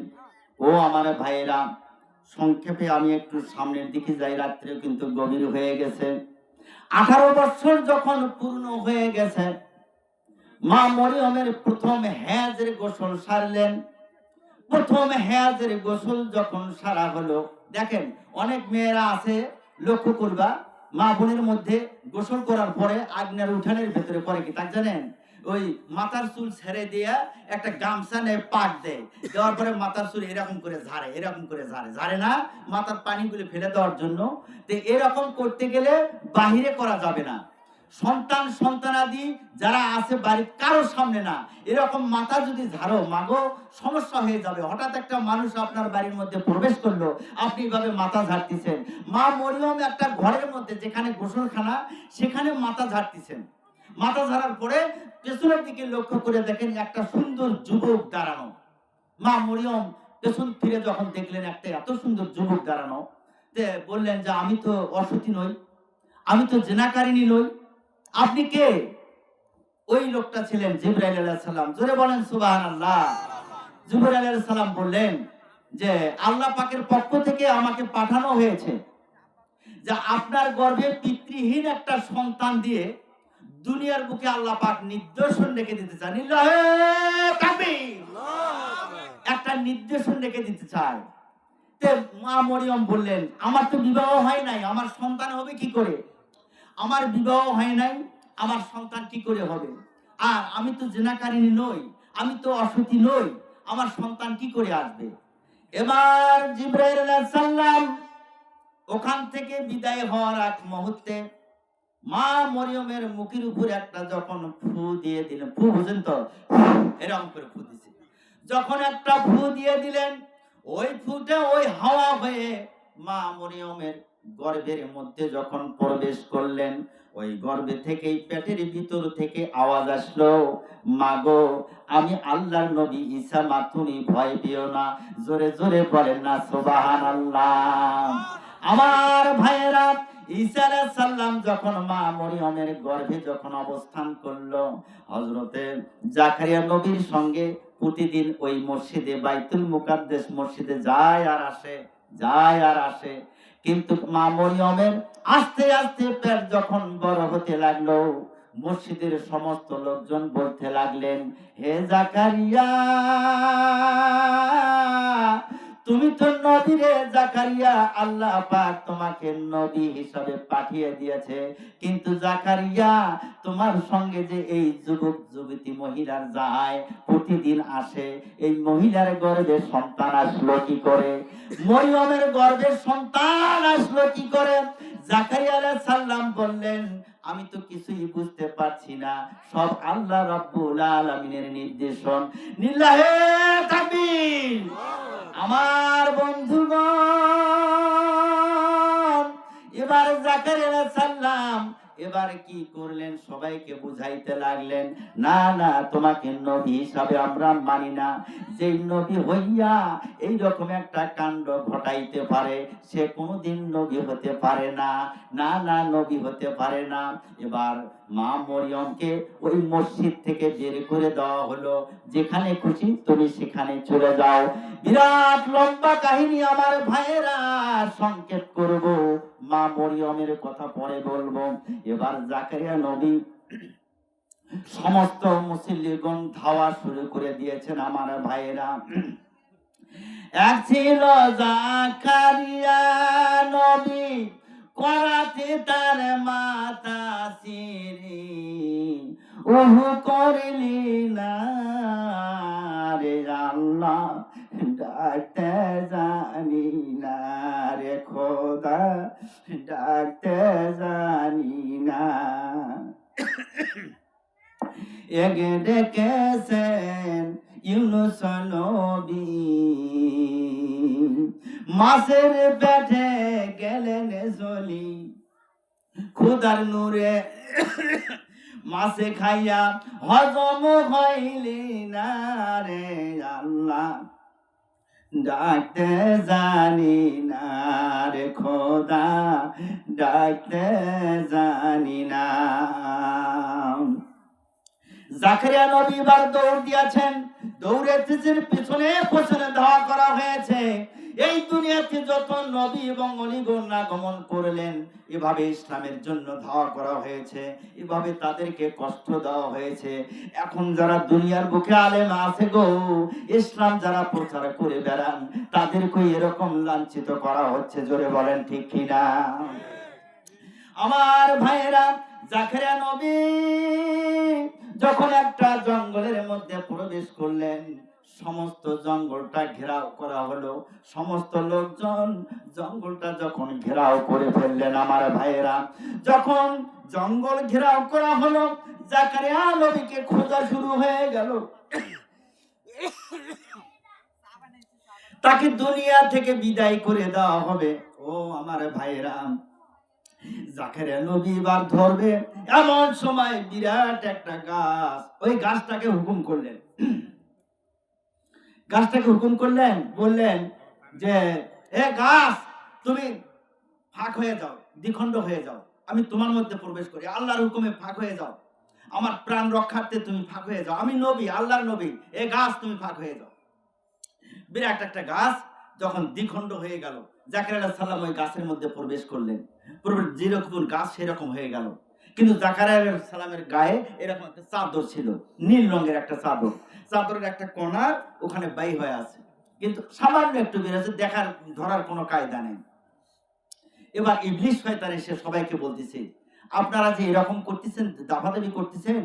ও আমার ভাইয়েরা, সংক্ষেপে আমি একটু সামনের দিকে যাই, রাত্রে কিন্তু গভীর হয়ে গেছে। 18 বছর যখন পূর্ণ হয়ে গেছে, মা মরিয়মের প্রথম হেজের গোসল সারলেন। প্রথম হেজের গোসল যখন সারা হলো, দেখেন অনেক মেয়েরা আছে, লক্ষ্য করবা, মা বোনের মধ্যে গোসল করার পরে আগ্নের উঠানের ভেতরে করে কি তা জানেন? ওই মাথার চুল ছেড়ে দিয়ে একটা গামছা নিয়ে পাক দেয়, দেওয়ার পরে মাথার চুল এরকম করে ঝাড়ে, এরকম করে ঝাড়ে না, মাথার পানিগুলো ফেলে দেওয়ার জন্য। তো এরকম করতে গেলে বাহিরে করা যাবে না, সন্তানাদি যারা আছে বাড়ির কারোর সামনে না। এরকম মাথা যদি ঝাড়ো, মাগো, সমস্যা হয়ে যাবে। হঠাৎ একটা মানুষ আপনার বাড়ির মধ্যে প্রবেশ করলো, আপনি এইভাবে মাথা ঝাড়তেছেন। মা মরিয়ম একটা ঘরের মধ্যে, যেখানে গোসলখানা, সেখানে মাথা ঝাড়তেছেন। মাথা ঝাড়ার পরে পেছনের দিকে লক্ষ্য করে দেখেন একটা সুন্দর যুবক দাঁড়ানো। মা মরিয়ম পেছন ফিরে যখন দেখলেন একটা এত সুন্দর যুবক দাঁড়ানো, বললেন যে আমি তো অসতী নই, আমি তো জেনাকারিনী নই, আপনি কে? ওই লোকটা ছিলেন জিবরাইল আলাইহিস সালাম। জোরে বলেন সুবহানাল্লাহ। জিবরাইল আলাইহিস সালাম বললেন যে আল্লাহ পাকের পক্ষ থেকে আমাকে পাঠানো হয়েছে যে আপনার গর্ভে পিতৃহীন একটা সন্তান দিয়ে দুনিয়ার বুকে আল্লাহ পাক নিদর্শন রেখে দিতে চান। লিল্লাহে তাকবীর। একটা নিদর্শন রেখে দিতে চায়। তে মা মরিয়ম বললেন, আমার তো বিবাহ হয় নাই, আমার সন্তান হবে কি করে? আমার বিবাহ হয় নাই, আমার সন্তান কি করে হবে? আর আমি তো জিনাকারিনী নই, আমি তো অসতী নই, আমার সন্তান কি করে আসবে? এবার জিবরাইল আলাইহিস সালাম ওখান থেকে বিদায় হওয়ার এক মুহূর্তে মা মরিয়মের মুখের উপর একটা যখন ফু দিয়ে দিলেন, ফু বুঝেন তো, এরকম করে ফু দিছে। যখন একটা ফু দিয়ে দিলেন, ওই ফুটা ওই হাওয়া হয়ে মা মরিয়মের গর্ভের মধ্যে যখন প্রবেশ করলেন, ওই গর্ভে থেকেই পেটের ভিতর থেকে আওয়াজ আসলো, মাগো আমি আল্লাহর নবী ঈসা, মা তুমি ভয় পেও না। জোরে জোরে বলেন না সুবহানাল্লাহ। আমার ভাইয়েরা, ঈসা আলাইহিস সালাম যখন মা মরিয়মের গর্ভে যখন অবস্থান করলো, হযরতে জাকারিয়া নবীর সঙ্গে প্রতিদিন ওই মসজিদে বাইতুল মুকাদ্দাস মসজিদে যায় আর আসে, যায় আর আসে। কিন্তু মা মরিয়মের আস্তে আস্তে পেট যখন বড় হতে লাগলো, মসজিদের সমস্ত লোকজন বলতে লাগলেন, হে জাকারিয়া, তুমি তো নবী রে জাকারিয়া, আল্লাহ পাক তোমাকে নবী হিসাবে পাঠিয়ে দিয়েছে। কিন্তু জাকারিয়া, তোমার সঙ্গে যে এই যুবক যুবতী মহিলার যায়, প্রতিদিন আসে, এই মহিলার গর্ভে সন্তান আসলো কি করে? মরিয়মের গর্ভে সন্তান আসলো কি করে? জাকারিয়া আলাইহিস সালাম বললেন, আমি তো কিছুই বুঝতে পারছি না, সব আল্লাহ রাব্বুল আলামিনের নির্দেশন। লিল্লাহে তাকবীর। আমার বন্ধুগণ, এবার জাকারিয়া আলাইহিস সালাম এবার কি করলেন? সবাইকে বুঝাইতে লাগলেন, না না, তোমাকে নবী হিসাবে আমরা মানি না। যেই নবী হইয়া এই রকম একটা কাণ্ড ঘটাইতে পারে, সে কোনোদিন নবী হতে পারে না। না না, নবী হতে পারে না। এবার মা মরিয়মকে ওই মসজিদ থেকে বের করে দেওয়া হলো, যেখানে খুশি তুমি সেখানে চলে যাও। বিরাট লম্বা কাহিনী আমার ভাইয়েরা, সংক্ষেপ করব, মা মরিয়মের কথা পরে বলবো। এবার জাকারিয়া নবী সমস্ত মুসল্লিগণ ধাওয়া শুরু করে দিয়েছেন আমার ভাইয়েরা। এক ছিল জাকারিয়া নবী, করাতে তার মাতা সিরি, ওহু করলি না রে আল্লাহ, ডাকতে জানি না রে খোদা, ডাকতে জানি না। এগে ডেকেছেন ইউনুস নবী, মাছের পেটে গেলেন চলি, খোদার নূরে মাছে খাইয়া হজম হইলি না রে আল্লাহ, ডাকতে জানি না রে খোদা, ডাকতে জানি না। জাকারিয়া নবী এবার দৌড় দিয়েছেন, দৌড়েছেন, পিছনে পিছনে ধাওয়া করা হয়েছে। এই দুনিয়াতে যত নবী এবং অলিগণ আগমন করলেন, এভাবে ইসলামের জন্য ধাওয়া করা হয়েছে, এভাবে তাদেরকে কষ্ট দেওয়া হয়েছে। এখন যারা দুনিয়ার বুকে আলেম আছে গো, ইসলাম যারা প্রচার করে বেড়ান, তাদেরকে এরকম লাঞ্ছিত করা হচ্ছে। জোরে বলেন ঠিক কিনা? আমার ভাইয়েরা, জাকারিয়া নবী যখন একটা জঙ্গলের মধ্যে প্রবেশ করলেন, সমস্ত জঙ্গলটা ঘেরাও করা হলো। সমস্ত লোকজন জঙ্গলটা যখন ঘেরাও করে ফেললেন আমার ভাইয়েরা, যখন জঙ্গল ঘেরাও করা হলো, জাকারিয়া নবীকে খোঁজা শুরু হয়ে গেল। তাকে দুনিয়া থেকে বিদায় করে দেওয়া হবে। ও আমার ভাইয়েরা, জাকারিয়া নবী এবার ধরবে, এমন সময় বিরাট একটা গাছ, ওই গাছটাকে হুকুম করলেন, গাছটাকে হুকুম করলেন, বললেন যে এ গাছ, তুমি ফাঁক হয়ে যাও, দ্বিখণ্ড হয়ে যাও। আমি তোমার মধ্যে প্রবেশ করি, আল্লাহর হুকুমে ফাঁক হয়ে যাও, আমার প্রাণ রক্ষার্থে তুমি ফাঁক হয়ে যাও, আমি নবী, আল্লাহর নবী, এই গাছ তুমি ফাঁক হয়ে যাও। বিরাট একটা গাছ যখন দ্বিখণ্ড হয়ে গেল, জাকারিয়া আলাইহিস সালাম ওই গাছের মধ্যে প্রবেশ করলেন, যেরকম গাছ সেরকম হয়ে গেল। কিন্তু জাকারিয়া আলাইহিস সালামের গায়ে এরকম একটা চাদর ছিল, নীল রঙের একটা চাদর, চাদরের একটা কোণা ওখানে বাই হয়ে আছে, কিন্তু সামান্য একটু বের হয়েছে, দেখার ধরার কোনো কায়দা নেই। এবার ইবলিস শয়তান এসে সবাইকে বলতেছে, আপনারা যে এরকম করতেছেন, দাবাদাবি করতেছেন,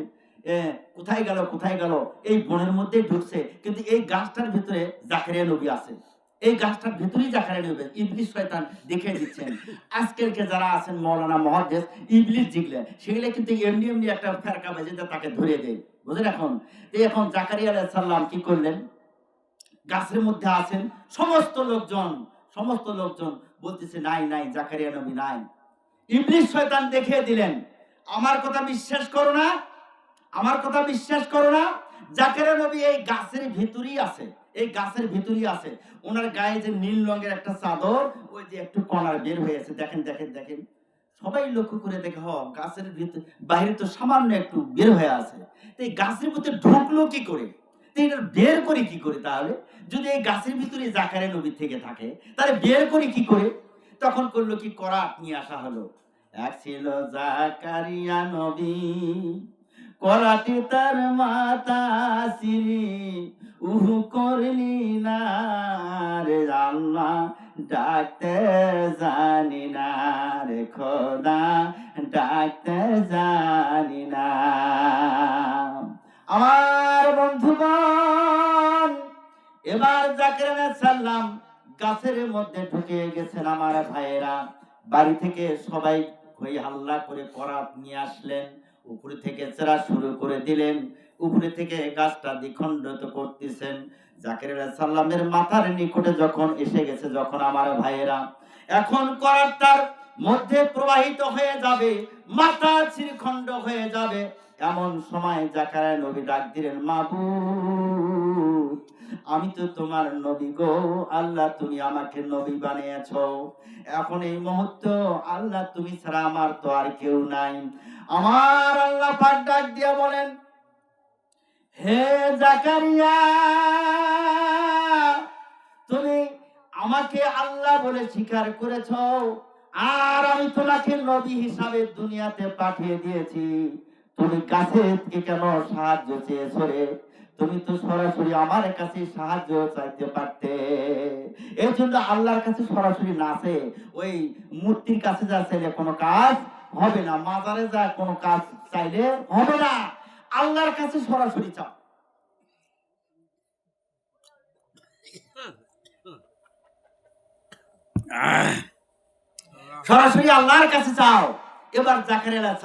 কোথায় গেল কোথায় গেল, এই বনের মধ্যেই ঢুকছে, কিন্তু এই গাছটার ভিতরে জাকারিয়া নবী আছে, এই গাছটার ভিতরেই জাকারিয়া নবী। ইবলিস শয়তান দেখিয়ে দিচ্ছেন। আজকালকে যারা আছেন মৌলানা মুহাদ্দিস, ইবলিস জিগলে সেগুলো কিন্তু এমনি এমনি একটা ফেরকা বাজে তাকে ধরে দেয়, বুঝলেন? এখন জাকারিয়া আলাইহিস সালাম কি করলেন, গাছের মধ্যে আছেন, সমস্ত লোকজন বলতেছে নাই নাই, জাকারিয়া নবী নাই। ইবলিস শয়তান দেখিয়ে দিলেন, আমার কথা বিশ্বাস করো না, আমার কথা বিশ্বাস করো না, জাকারিয়া নবী এই গাছের ভিতরেই আছে, এই গাছের ভিতরেই আছে। ওনার গায়ে যে নীল রঙের একটা চাদর, ওই যে একটু কণার বের হয়েছে, দেখেন দেখেন দেখেন, সবাই লক্ষ্য করে দেখে, গাছের ভিতর বাইরে তো সামান্য একটু বের হয়ে আছে, এই গাছের ভিতরে ঢুকলো কি করে, এটা বের করে কি করে? তাহলে যদি এই গাছের ভিতরে জাকারিয়া নবী থেকে থাকে, তাহলে বের করে কি করে? তখন করলো কি, করাত নিয়ে আসা হলো। এক ছিল জাকারিয়া নবী, করাতে তার মাতা সিরি, উহু করলি না রে আল্লাহ, ডাকতে জানি না রে খোদা, ডাকতে জানি না। আমার বন্ধুগণ, এবার জাকারিয়া আলাইহিস সালাম গাছের মধ্যে ঢুকে গেছেন। আমার ভাইয়েরা, বাড়ি থেকে সবাই হই হাল্লা করে করাত নিয়ে আসলেন, উপরে থেকে চেরা শুরু করে দিলেন, উপরে থেকে গাছটা দ্বিখণ্ডিত করতেছেন। জাকারিয়া আলাইহিস সালামের মাথার নিকটে যখন এসে গেছে, যখন আমার ভাইয়েরা, এখন করাতটার মধ্যে প্রবাহিত হয়ে যাবে, মাথা ছিড়খণ্ড হয়ে যাবে, এমন সময় জাকারিয়া নবী ডাক দিলেন, মাবুদ, আমি তো তোমার নবী গো, আল্লাহ তুমি আমাকে নবী বানিয়েছো, এখন এই মুহূর্তে আল্লাহ তুমি ছাড়া আমার তো আর কেউ নাই। আমার আল্লাহ পাক ডাক দিয়া বলেন, হে জাকারিয়া, তুমি আমাকে আল্লাহ বলে স্বীকার করেছো, আর আমি তোমাকে নবী হিসাবে দুনিয়াতে পাঠিয়ে দিয়েছি, তুমি কাছে থেকে কেন সাহায্য চেয়েছো রে? তুমি তো সরাসরি আমার কাছে সাহায্য চাইতে পারতে। এই জন্য আল্লাহর কাছে সরাসরি না চেয়ে ওই মূর্তির কাছে যা চাইলে কোনো কাজ হবে না, মাজারে যা কোনো কাজ চাইলে হবে না, আল্লাহর কাছে সরাসরি চাও। সরাসরি আল্লাহর কাছে চাও। এবার জাকারিয়া আলাইহিস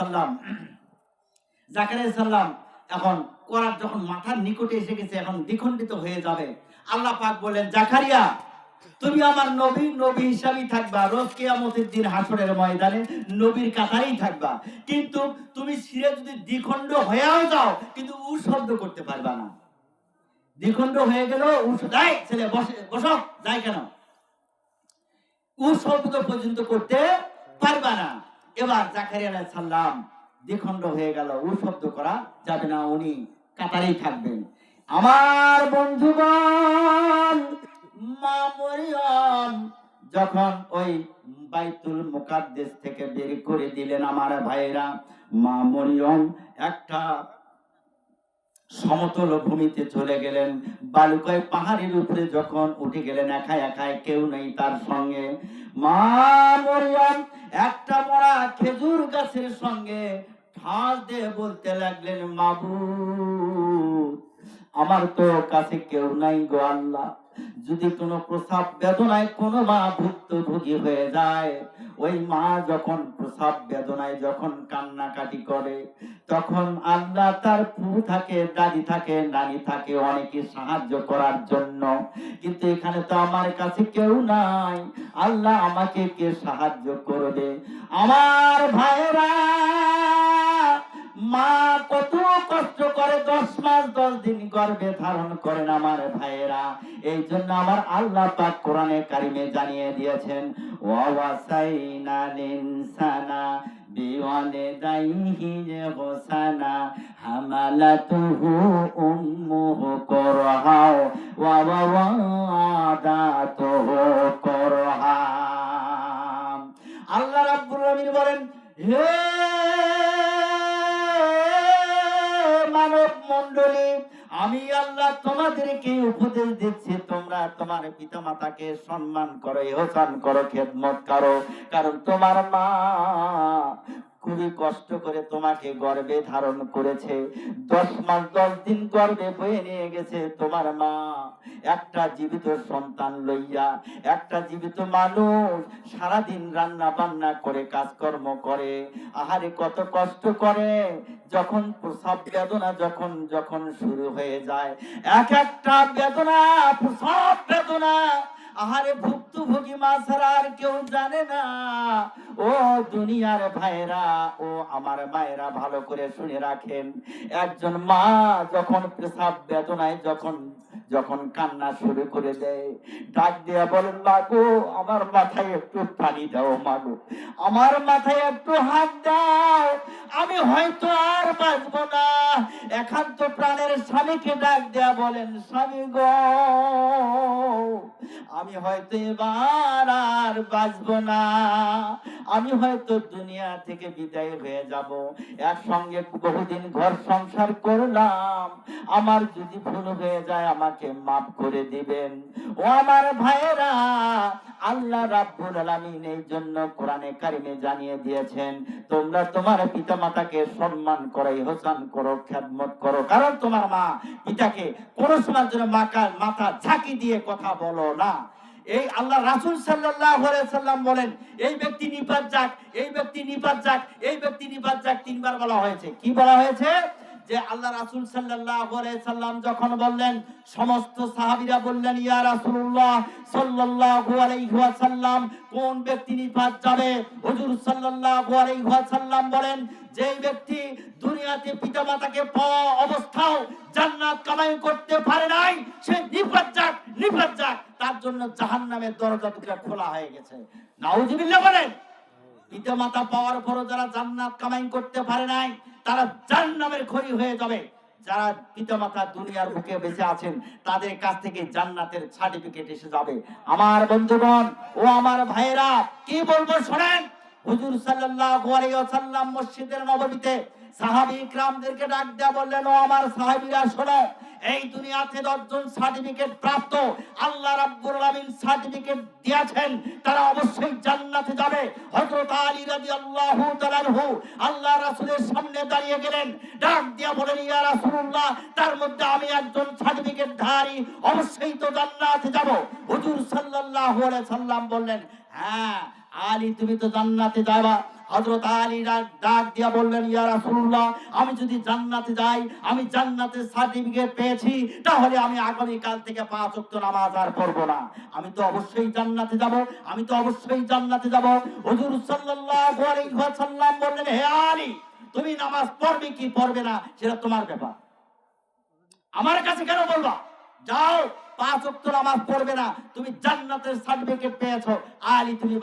সালাম এখন করাত যখন মাথার নিকটে এসে গেছে, এখন দ্বিখণ্ডিত হয়ে যাবে, আল্লাহ পাক বলেন, জাকারিয়া, তুমি আমার নবী, নবী হিসাবেই থাকবা, রোজ কিয়ামতের দিন হাসরের ময়দানে নবীর কাতারেই থাকবা, কিন্তু তুমি ছিঁড়ে যদি দ্বিখণ্ড হয়েও যাও, কিন্তু উ শব্দ করতে পারবা না। দ্বিখণ্ড হয়ে গেল, ছেলে বসো, যাই কেন, উ শব্দ পর্যন্ত করতে পারবা না। এবার জাকারিয়া আলাইহিস সালাম দ্বিখণ্ড হয়ে গেল, উ শব্দ করা যাবে না, উনি কাতারেই থাকবেন। আমার বন্ধুগণ, মা মরিয়ম যখন ওই বাইতুল মুকাদ্দাস থেকে বের করে দিলেন, আমার ভাইয়েরা, মা মরিয়ম একটা সমতল ভূমিতে চলে গেলেন, বালুকায় পাহাড়ের উপরে যখন উঠে গেলেন, একা একাই, কেউ নেই তার সঙ্গে, মা মরিয়ম একটা মরা খেজুর গাছের সঙ্গে ঠাস দিয়ে বলতে লাগলেন, মাবুদ, আমার তো কাছে কেউ নাই গো আল্লাহ, যদি কোনো প্রসাব বেদনায় কোনো মা ভুক্তভোগী হয়ে যায়, ওই মা যখন প্রসাব বেদনায় যখন কান্নাকাটি করে, তখন আল্লাহ তার পু থাকে, দাদি থাকে, নানি থাকে, অনেকে সাহায্য করার জন্য, কিন্তু এখানে তো আমার কাছে কেউ নাই, আল্লাহ আমাকে কে সাহায্য করবে? আমার ভাইরা, মা কত কষ্ট করে 10 মাস 10 দিন গর্ভে ধারণ করেন আমার ভাইয়েরা। এই জন্য আমার আল্লাহ পাক কোরআনে কারিমে জানিয়ে দিয়েছেন, ওয়াসাইনাল ইনসানা বিওয়ালিদাইহি ইহসানা হামালাতুহু উম্মুহু করহা ওয়া ওয়াদাতুহু করহা। আল্লাহ রাব্বুল আলামিন বলেন, হে মানব মণ্ডলী, আমি আল্লাহ তোমাদেরকে উপদেশ দিচ্ছি, তোমরা তোমার পিতা মাতাকে সম্মান করো, ইহসান করো, খেদমত করো। কারণ তোমার মা খুবই কষ্ট করে তোমাকে গর্ভে ধারণ করেছে, 10 মাস 10 দিন গর্ভে বয়ে নিয়ে গেছে তোমার মা। একটা জীবিত সন্তান লইয়া একটা জীবিত মানুষ সারাদিন রান্না বান্না করে কাজকর্ম করে, আহারে কত কষ্ট করে। যখন প্রসব বেদনা যখন যখন শুরু হয়ে যায়, এক একটা বেদনা, প্রসব বেদনা, আহারে ভুক্তভোগী মা ছাড়া আর কেউ জানে না। ও দুনিয়ার ভাইরা, ও আমার মায়েরা, ভালো করে শুনে রাখেন, একজন মা যখন প্রসব বেদনায় যখন যখন কান্না শুরু করে দেয়, ডাক দিয়া বলেন, মাগো আমার মাথায় একটু পানি দাও, মাগো আমার মাথায় একটু হাত দাও, আমি হয়তো আর বাঁচবো না। একান্ত প্রাণের স্বামীকে ডাক দেয়া বলেন, স্বামী গো আমি হয়তো এবার আর বাঁচবো না, আমি হয়তো দুনিয়া থেকে বিদায় হয়ে যাব। একসঙ্গে বহুদিন ঘর সংসার করলাম, আমার যদি ভুল হয়ে যায় আমাকে মাফ করে দিবেন। ও আমার ভাইয়েরা, আল্লাহ রাব্বুল আলামিন এই জন্য কোরআনে কারিমে জানিয়ে দিয়েছেন, তোমরা তোমার পিতা মাতাকে সম্মান করো, ইহসান করো, খেদমত করো। কারণ তোমার মা পিতাকে কোনো সময় জন্য মাথা ঝাঁকি দিয়ে কথা বলো না। এই আল্লাহ রাসূল সাল্লাল্লাহু আলাইহি সাল্লাম বলেন, এই ব্যক্তি নিপাত যাক, এই ব্যক্তি নিপাত যাক, এই ব্যক্তি নিপাত যাক, 3 বার বলা হয়েছে। কি বলা হয়েছে? যে আল্লাহ রাসূল সাল্লাল্লাহু আলাইহি সাল্লাম যখন বললেন, সমস্ত সাহাবীরা বললেন, ইয়া রাসূলুল্লাহ সাল্লাল্লাহু আলাইহি ওয়াসাল্লাম, কোন ব্যক্তি নিপাত যাবে? হুজুর সাল্লাল্লাহু আলাইহি ওয়াসাল্লাম বলেন, যে ব্যক্তি দুনিয়াতে পিতামাতাকে পাওয়া অবস্থাও জান্নাত কামাই করতে পারে নাই, সে নিপাত যাক, নিপাত যাক, তার জন্য জাহান্নামের দরজা দুটো খোলা হয়ে গেছে। নাউজুবিল্লাহ বলেন। পিতামাতা পাওয়ার পরও যারা জান্নাত কামাই করতে পারে নাই, তারা জাহান্নামের খড়ি হয়ে যাবে। যারা পিতামাতা দুনিয়ার বুকে বেঁচে আছেন, তাদের কাছ থেকে জান্নাতের সার্টিফিকেট এসে যাবে। আমার বন্ধুগণ, ও আমার ভাইয়েরা, কি বলবো শোনেন। হুজুর সাল্লাল্লাহু আলাইহি ওয়াসাল্লাম মসজিদের নববীতে সাহাবী ইকরামদেরকে ডাক দেয়া বললেন, ও আমার সাহাবীরা শোনো, এই দুনিয়াতে 10 জন সার্টিফিকেট প্রাপ্ত আল্লাহ রাব্বুল আলামিন সার্টিফিকেট দিয়েছেন, তারা অবশ্যই জান্নাতে যাবে। হযরত আলী রাদিয়াল্লাহু তাআলা আনহু আল্লাহ রাসূলের সামনে দাঁড়িয়ে গেলেন, ডাক দিয়া বলেন, ইয়া রাসূলুল্লাহ, তার মধ্যে আমি একজন সার্টিফিকেট ধারী, অবশ্যই তো জান্নাতে যাব। হুজুর সাল্লাল্লাহু আলাইহি সাল্লাম বললেন, হ্যাঁ আলী, তুমি তো জান্নাতে যাবা। হযরত আলী ডাক দিয়া বললেন, ইয়া রাসূলুল্লাহ, আমি যদি জান্নাতে যাই, আমি জান্নাতের সার্টিফিকেট পেয়েছি, তাহলে আমি আগামী কাল থেকে 5 ওয়াক্ত নামাজ আর পড়ব না। আমি তো অবশ্যই জান্নাতে যাব, আমি তো অবশ্যই জান্নাতে যাব। হুজুর সাল্লাল্লাহু আলাইহি ওয়াসাল্লাম বললেন, হে আলী, তুমি নামাজ পড়বে কি পড়বে না সেটা তোমার ব্যাপার, আমার কাছে কেন বলবা? যাও, 5 ওয়াক্ত নামাজ পড়বে না, তুমি জান্নাতের সার্টিফিকেট পেয়েছো, আলী তুমি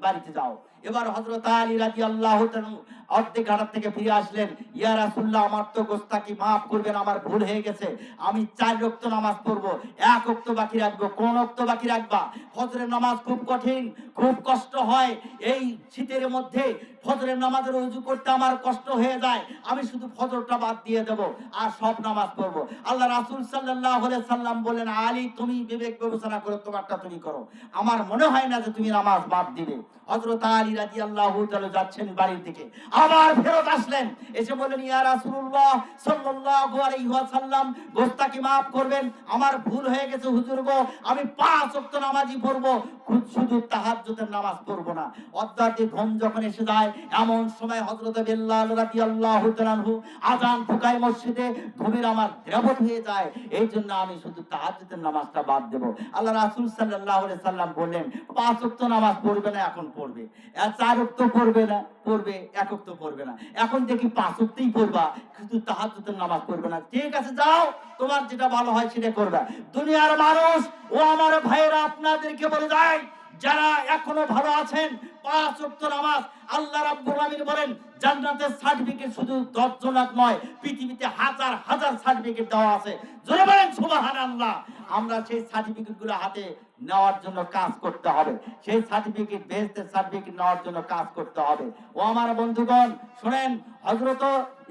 বাড়িতে যাও। এবার হযরত আলী রাদিয়াল্লাহু তাআলা অর্ধেক ঘাট থেকে ফিরে আসলেন, ইয়া রাসূলুল্লাহ, আমার তো গোস্তাকি মাফ করবেন, আমার ভুল হয়ে গেছে, আমি 4 ওয়াক্ত নামাজ পড়বো, 1 ওয়াক্ত বাকি রাখবো। কোন ওয়াক্ত বাকি রাখবা? ফজরের নামাজ খুব কঠিন, খুব কষ্ট হয়, এই শীতের মধ্যে ফজরের নামাজের ওযু করতে আমার কষ্ট হয়ে যায়, আমি শুধু ফজরটা বাদ দিয়ে দেব আর সব নামাজ পড়বো। আল্লাহ রাসূল সাল্লাল্লাহু আলাইহি সাল্লাম বলেন, আলী তুমি বিবেক বিবেচনা করে তোমারটা তুমি করো, আমার মনে হয় না যে তুমি নামাজ বাদ দিবে। হযরত আলী রাদিয়াল্লাহু তাআলা যাচ্ছেন বাড়ির দিকে, আবার ফেরত আসলেন, এসে বললেন, ইয়া রাসূলুল্লাহ সাল্লাল্লাহু আলাইহি ওয়াসাল্লাম, গোস্তাকি মাফ করবেন, আমার ভুল হয়ে গেছে হুজুর গো, আমি 5 ওয়াক্ত নামাজই পড়বো, শুধু তাহাজ্জুদের নামাজ পড়বো না। অর্ধরাতে ঘুম যখন এসে যায়, এমন সময় হযরত বিল্লাল রাদিয়াল্লাহু তাআলা আনহু আযান ফুকায় মসজিদে, ঘুমের আমার দেবত হয়ে যায়, এই জন্য আমি শুধু তাহাজ্জুদের নামাজটা বাদ দেব। আল্লাহ রাসূল সাল্লাল্লাহু আলাইহি সাল্লাম বললেন, 5 ওয়াক্ত নামাজ পড়বে না, এখন পড়বে। 4 ওয়াক্ত পড়বে না, পড়বে, 1 ওয়াক্ত পড়বে না, এখন দেখি 5 ওয়াক্তই পড়বা, শুধু তাহাজ্জুদের নামাজ পড়বে না। ঠিক আছে, যাও, তোমার যেটা ভালো হয় সেটা করবা। দুনিয়ার মানুষ, ও আমার ভাইয়েরা, আপনাদেরকে বলে যায়, যারা এখনো ভালো আছেন, 5 ওয়াক্ত নামাজ আল্লাহ রাব্বুল আলামিন বলেন জান্নাতের সার্টিফিকেট শুধু 10 জনাক নয়, পৃথিবীতে হাজার হাজার সার্টিফিকেট দেওয়া আছে। জোরে বলেন সুবহানাল্লাহ। আমরা সেই সার্টিফিকেটগুলো হাতে নেওয়ার জন্য কাজ করতে হবে, সেই সার্টিফিকেট বেহেশতের সার্টিফিকেট নেওয়ার জন্য কাজ করতে হবে। ও আমার বন্ধুগণ শুনেন, হযরত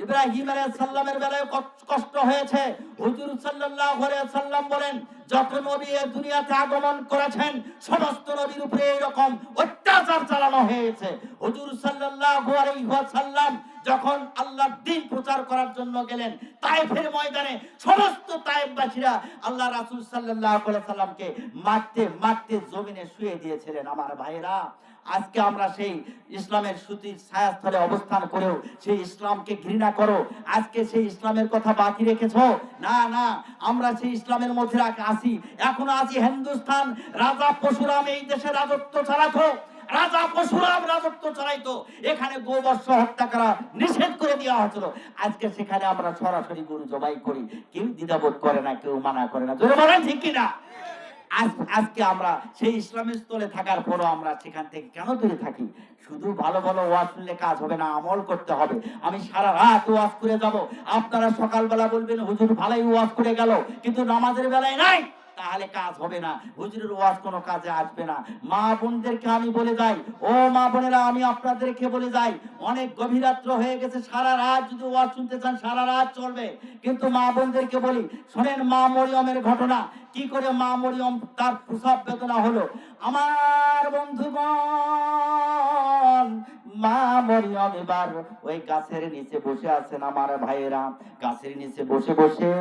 ইব্রাহিম আলাইহিস সালামের বেলায় কষ্ট হয়েছে। হুজুর সাল্লাল্লাহু আলাইহি সাল্লাম বলেন যত নবী এই দুনিয়াতে আগমন করেছেন সমস্ত নবীর উপরে এরকম অত্যাচার চালানো হয়েছে। হুজুর সাল্লাল্লাহু আলাইহি ওয়াসাল্লাম যখন আল্লাহর দ্বীন প্রচার করার জন্য গেলেন তায়েফের ময়দানে, সমস্ত তায়েফবাসীরা আল্লাহ রাসূল সাল্লাল্লাহু আলাইহি সাল্লামকে মারতে মারতে জমিনে শুয়ে দিয়েছিলেন। আমার ভাইরা, আজকে আমরা সেই ইসলামের সুতির ছায়াস্থলে অবস্থান করেও সেই ইসলামকে ঘৃণা করো, আজকে সেই ইসলামের কথা বাকি রেখেছো? না না, আমরা সেই ইসলামের মধ্যে আছি, এখনো আছি। হিন্দুস্তান রাজা পরশুরাম এই দেশে রাজত্ব চালাতো, রাজা পরশুরাম রাজত্ব চালাইতো, এখানে গোবর্ষ হত্যা করা নিষেধ করে দেওয়া হয়েছিল। আজকে সেখানে আমরা সরাসরি গরু জবাই করি, কেউ দ্বিধাবোধ করে না, কেউ মানা করে না। জোরে বলেন ঠিক কিনা? আজকে আমরা সেই ইসলামের স্থলে থাকার পরও আমরা সেখান থেকে কেন দূরে থাকি? শুধু ভালো ভালো ওয়াজ শুনলে কাজ হবে না, আমল করতে হবে। আমি সারা রাত ওয়াজ করে যাব, আপনারা সকালবেলা বলবেন হুজুর ভালোই ওয়াজ করে গেল, কিন্তু নামাজের বেলায় নাই, তাহলে কাজ হবে না, হুজুরের ওয়াজ কোনো কাজে আসবে না। মা বোনদেরকে আমি বলে যাই, ও মা বোনেরা আমি আপনাদেরকে বলে যাই, অনেক গভীর রাত্র হয়ে গেছে, সারা রাত যদি ওয়াজ শুনতে চান সারা রাত চলবে, কিন্তু মা বোনদেরকে বলি শোনেন মা মরিয়মের ঘটনা, কি করে মা মরিয়ম তার প্রসব বেদনা হলো। আমার বন্ধুগণ, মা মরিয়ম এবার ওই গাছের নিচে বসে আছেন। আমার ভাইয়েরা, গাছের নিচে বসে বসে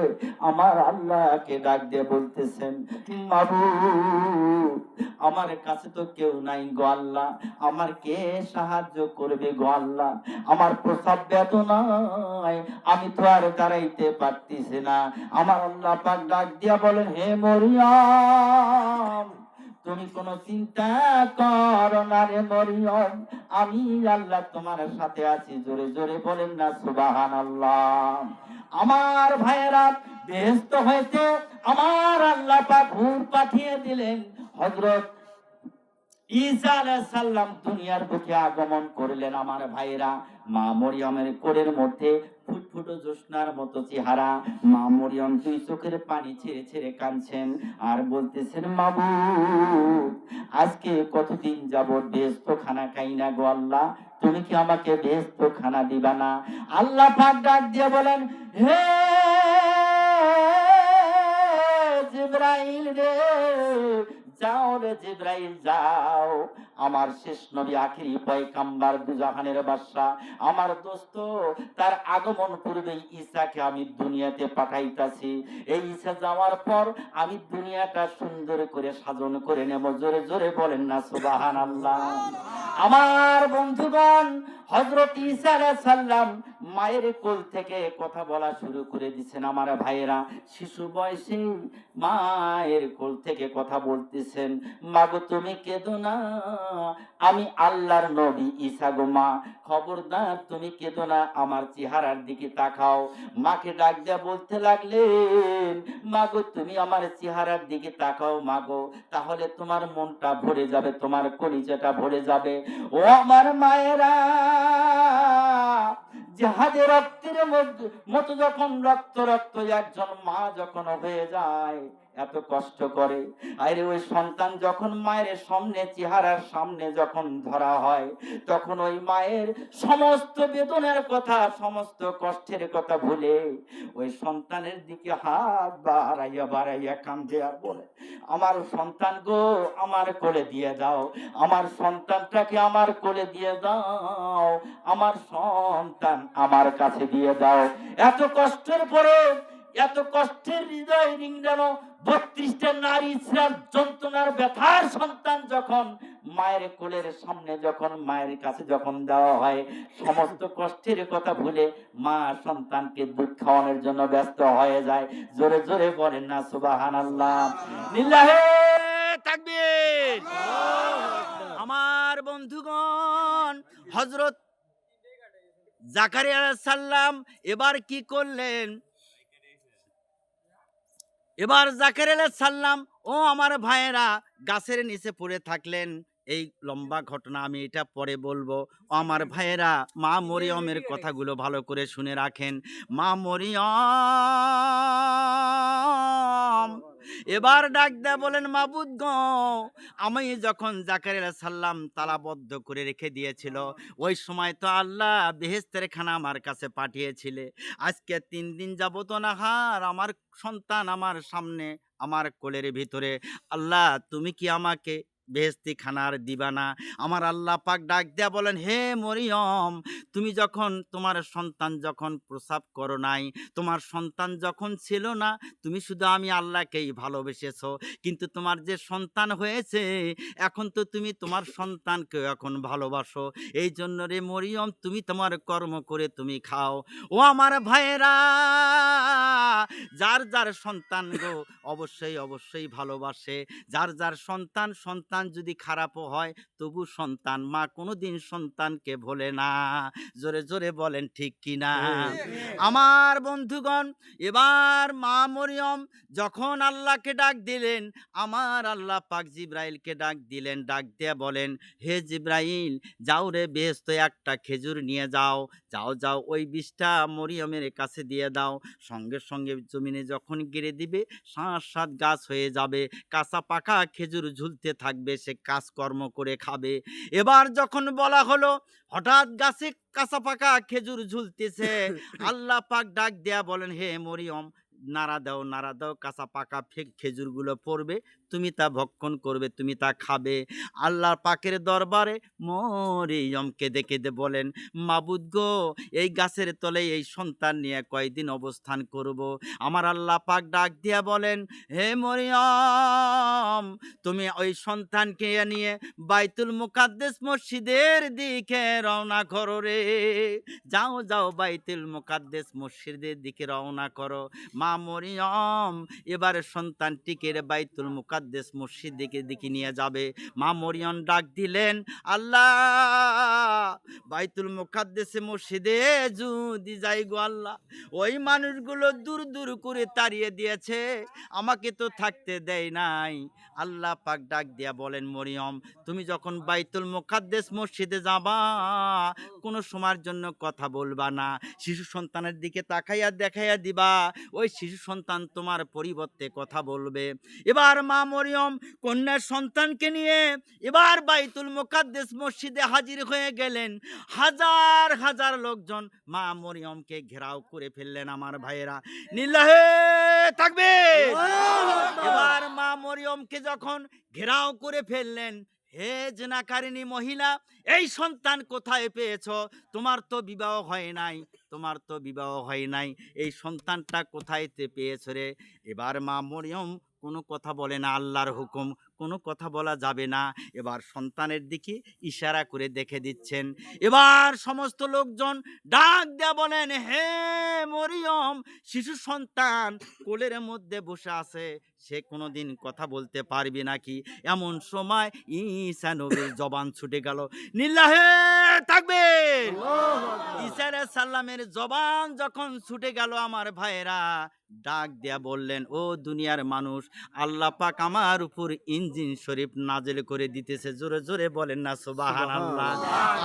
আমার আল্লাহকে ডাক দিয়ে বলতেছেন, মাবুদ আমার কাছে তো কেউ নাই গো আল্লাহ, আমার কে সাহায্য করবে গো আল্লাহ, আমার প্রসব বেদনায় আমি তো আর দাঁড়াইতে পারতেছি না। আমার আল্লাহ পাক ডাক দিয়া বলেন, হে মরিয়ম তুমি কোনো চিন্তা করো না রে মরিয়ম, আমি আল্লাহ তোমার সাথে আছি। জোরে জোরে বলেন না সুবহানাল্লাহ। আমার ভাইয়েরা, বেহেশত হইতে আমার আল্লাহ পাক হুর পাঠিয়ে দিলেন। হযরত ঈসা আলাইহিস সালাম দুনিয়ার বুকে আগমন করলেন। আমার ভাইয়েরা, মা মরিয়মের কোলের মধ্যে ফুটফুটে জ্যোৎস্নার মতো চেহারা, মা মরিয়ম দুই চোখের পানি ছেড়ে ছেড়ে কাঁদছেন আর বলতেছেন, মাবুদ আজকে কতদিন যাবত বেহেশত খানা খাই না গো আল্লাহ, তুমি কি আমাকে বেহেশত খানা দিবা না? আল্লাহ পাক ডাক দিয়ে বলেন, হে জিবরাইল রে, যাও রে জিবরাইল যাও, আমার শেষ নবী আখিরি পয়গম্বর দুজাহানের বাদশা আমার দোস্ত তার আগমন পূর্বেই ঈসাকে আমি দুনিয়াতে পাঠাইতাছি। এই ঈসা যাওয়ার পর আমি দুনিয়াটা সুন্দর করে সাজন করে নেব। জোরে জোরে বলেন না সুবহানাল্লাহ। আমার বন্ধুগণ, হযরত ঈসা আলাইহিস সালাম মায়ের কোল থেকে কথা বলা শুরু করে দিয়েছেন। আমার ভাইয়েরা, শিশু বয়সে মায়ের কোল থেকে কথা বলতেছেন। মাগো তুমি কেঁদো না, আমি আল্লাহর নবী ঈসা গো মা, খবরদার তুমি কেঁদো না, আমার চেহারার দিকে তাকাও। মাকে ডাক দিয়া বলতে লাগলেন, মাগো তুমি আমার চেহারার দিকে তাকাও মাগো, তাহলে তোমার মনটা ভরে যাবে, তোমার কলিজাটা ভরে যাবে। ও আমার মায়েরা, জাহাজে রক্তের মতো যখন রক্ত রক্ত একজন মা যখন হয়ে যায় এত কষ্ট করে। আরে ওই সন্তান যখন মায়ের সামনে চেহারার সামনে যখন ধরা হয়, তখন ওই মায়ের সমস্ত বেদনার কথা, সমস্ত কষ্টের কথা ভুলে ওই সন্তানের দিকে হাত বাড়াইয়া বাড়াইয়া কাঁদে আর বলে, আমার সন্তান গো আমার কোলে দিয়ে দাও, আমার সন্তানটাকে আমার কোলে দিয়ে দাও, আমার সন্তান আমার কাছে দিয়ে দাও। এত কষ্টের পরে, এত কষ্টের হৃদয় রিংড়ানো 32টা নারী শ্রাপ যন্ত্রণার ব্যথার সন্তান যখন মায়ের কোলের সামনে যখন মায়ের কাছে যখন দেওয়া হয়, সমস্ত কষ্টের কথা ভুলে মা সন্তানকে দুধ খাওয়ানোর জন্য ব্যস্ত হয়ে যায়। জোরে জোরে বলেন না সুবহানাল্লাহ। লিল্লাহে তাকবীর। আমার বন্ধুগণ, হযরত জাকারিয়া আলাইহিস সালাম এবার কি করলেন? এবার জাকারিয়া আলাইহিস সালাম ও আমার ভাইয়েরা গাছের নিচে পড়ে থাকলেন। এই লম্বা ঘটনা আমি এটা পরে বলবো। ও আমার ভাইয়েরা, মা মরিয়মের কথাগুলো ভালো করে শুনে রাখেন। মা মরিয়ম এবার ডাক দেয়া বলেন, মাবুদ গো, আমি যখন জাকারিয়া আলাইহিস সালাম তালাবদ্ধ করে রেখে দিয়েছিল, ওই সময় তো আল্লাহ বেহেশতের খানা আমার কাছে পাঠিয়েছিলে। আজকে ৩ দিন যাবত অনাহার, আমার সন্তান আমার সামনে, আমার কোলের ভিতরে। আল্লাহ, তুমি কি আমাকে বেহেশতি খানার দিবা না? আমার আল্লাহ পাক ডাক দেয়া বলেন, হে মরিয়ম, তুমি যখন তোমার সন্তান যখন প্রসাব করো নাই, তোমার সন্তান যখন ছিল না, তুমি শুধু আমি আল্লাহকেই ভালোবেসেছো। কিন্তু তোমার যে সন্তান হয়েছে, এখন তো তুমি তোমার সন্তানকেও এখন ভালোবাসো। এই জন্য রে মরিয়ম, তুমি তোমার কর্ম করে তুমি খাও। ও আমার ভাইয়েরা, যার যার সন্তান গো অবশ্যই অবশ্যই ভালোবাসে। যার যার সন্তান, সন্তান যদি খারাপও হয় তবু সন্তান, মা কোনোদিন সন্তানকে ভোলে না। জোরে জোরে বলেন ঠিক কিনা? আমার বন্ধুগণ, এবার মা মরিয়ম যখন আল্লাহকে ডাক দিলেন, আমার আল্লাহ পাক জিব্রাইলকে ডাক দিলেন, ডাক দিয়ে বলেন, হে জিব্রাইল, যাও রে বেহেশতে একটা খেজুর নিয়ে যাও, যাও যাও ওই বিষটা মরিয়মের কাছে দিয়ে দাও। সঙ্গে সঙ্গে জমিনে যখন গেড়ে দিবে, ৭ গাছ হয়ে যাবে, কাঁচা পাকা খেজুর ঝুলতে থাকবে, সে কাজকর্ম করে খাবে। এবার যখন বলা হলো, হঠাৎ গাছে কাঁচা পাকা খেজুর ঝুলতেছে, আল্লাহ পাক ডাক দেয়া বলেন, হে মরিয়ম, নাড়া দাও, নাড়া দাও, কাঁচা পাকা খেজুরগুলো পড়বে, তুমি তা ভক্ষণ করবে, তুমি তা খাবে। আল্লাহ পাকের দরবারে মরিয়ম কেঁদে কেঁদে বলেন, মাবুদ গো, এই গাছের তলে এই সন্তান নিয়ে কয়দিন অবস্থান করব? আমার আল্লাহ পাক ডাক দিয়া বলেন, হে মরিয়ম, তুমি ওই সন্তানকে নিয়ে বাইতুল মুকাদ্দেস মসজিদের দিকে রওনা করো রে। যাও যাও, বাইতুল মুকাদ্দেস মসজিদের দিকে রওনা করো। মা মরিয়ম এবারে সন্তানটিকে বাইতুল মুকাদ্দেস মসজিদ দিকে নিয়ে যাবে। মা মরিয়ম ডাক দিলেন, আল্লাহ, বাইতুল মুকাদ্দেসে মসজিদে যদি যাই গো আল্লাহ, ওই মানুষগুলো দূর দূর করে তাড়িয়ে দিয়েছে, আমাকে তো থাকতে দেয় নাই। আল্লাহ পাক ডাক দিয়া বলেন, মরিয়ম, তুমি যখন বাইতুল মুকাদ্দেস মসজিদে যাবা, কোনো সময়ের জন্য কথা বলবা না, শিশু সন্তানের দিকে তাকাইয়া দেখাইয়া দিবা, ওই শিশু সন্তান তোমার পরিবর্তে কথা বলবে। এবার মা মরিয়ম কন্যার সন্তানকে নিয়ে এবার বাইতুল মুকাদ্দেস মসজিদে হাজির হয়ে গেলেন। হাজার হাজার লোকজন মা মরিয়মকে ঘেরাও করে ফেললেন। আমার ভাইয়েরা, নিল্লাহে তাকবীর। এবার মা মরিয়মকে যখন ঘেরাও করে ফেললেন, হে জেনাকারিনী মহিলা, এই সন্তান কোথায় পেয়েছ? তোমার তো বিবাহ হয় নাই, তোমার তো বিবাহ হয় নাই, এই সন্তানটা কোথায় পেয়েছ রে? এবার মা মরিয়ম কোনো কথা বলে না, আল্লাহর হুকুম, কোনো কথা বলা যাবে না। এবার সন্তানের দিকে ইশারা করে দেখে দিচ্ছেন। এবার সমস্ত লোকজন ডাক দেয়া বলেন, হে মরিয়ম, শিশু সন্তান কোলের মধ্যে বসে আছে, সে কোনোদিন কথা বলতে পারবে নাকি? এমন সময় ঈসা নবীর জবান ছুটে গেল। নিল্লাহে তাকবীর। ঈসা আলাইহিস সালামের জবান যখন ছুটে গেল, আমার ভাইয়েরা ডাক দেয়া বললেন, ও দুনিয়ার মানুষ, আল্লাহ পাক আমার উপর ইঞ্জিন শরীফ নাজিল করে দিতেছে। জোরে জোরে বলেন না সুবহানাল্লাহ।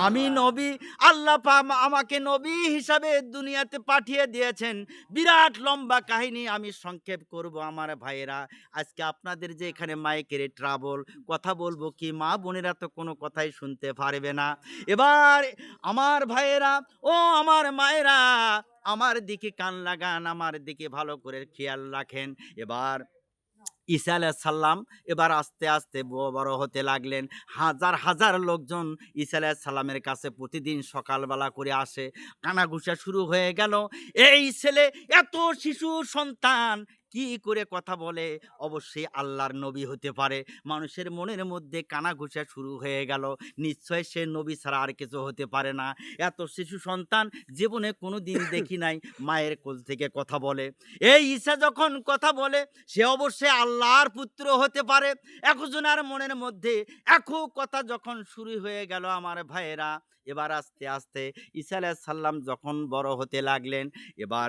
আমি নবী, আল্লাহ পাক আমাকে নবী হিসাবে দুনিয়াতে পাঠিয়ে দিয়েছেন। বিরাট লম্বা কাহিনী আমি সংক্ষেপ করব। আমার ভাইয়েরা, আজকে আপনাদের যে এখানে মাইকের ট্রাবল, কথা বলবো কি, মা বোনেরা তো কোনো কথাই শুনতে পারবে না। এবার আমার ভাইয়েরা, ও আমার মায়েরা, আমার দিকে কান লাগান, আমার দিকে ভালো করে খেয়াল রাখেন। এবার ঈসা আলাইহিস সালাম এবার আস্তে আস্তে বড় হতে লাগলেন। হাজার হাজার লোকজন ঈসা আলাইহিস সালামের কাছে প্রতিদিন সকালবেলা করে আসে। কানাঘুষা শুরু হয়ে গেল, এই ছেলে এত শিশু সন্তান কি করে কথা বলে? অবশ্যই আল্লাহর নবী হতে পারে। মানুষের মনের মধ্যে কানাঘুষা শুরু হয়ে গেল, নিশ্চয় সে নবী ছাড়া আর কিছু হতে পারে না। এত শিশু সন্তান জীবনে কোনো দিন দেখি নাই মায়ের কোল থেকে কথা বলে। এই ঈসা যখন কথা বলে, সে অবশ্যই আল্লাহর পুত্র হতে পারে। একজনের মনের মধ্যে একো কথা যখন শুরু হয়ে গেল, আমার ভাইয়েরা, এবার আস্তে আস্তে ঈসা আলাইহিস সালাম যখন বড় হতে লাগলেন, এবার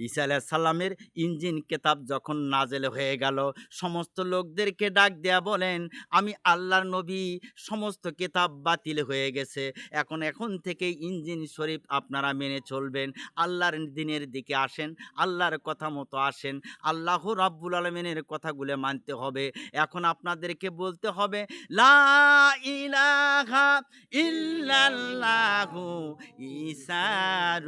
ঈসা আলাইহিস সালামের ইঞ্জিল কিতাব যখন নাজেল হয়ে গেল, সমস্ত লোকদেরকে ডাক দেয়া বলেন, আমি আল্লাহর নবী, সমস্ত কিতাব বাতিল হয়ে গেছে। এখন থেকে ইঞ্জিল শরীফ আপনারা মেনে চলবেন। আল্লাহর দ্বীনের দিকে আসেন, আল্লাহর কথা মতো আসেন। আল্লাহ রাব্বুল আলামিনের কথাগুলো মানতে হবে। এখন আপনাদেরকে বলতে হবে, লা ইলাহা ইল্লাল্লাহু ঈসা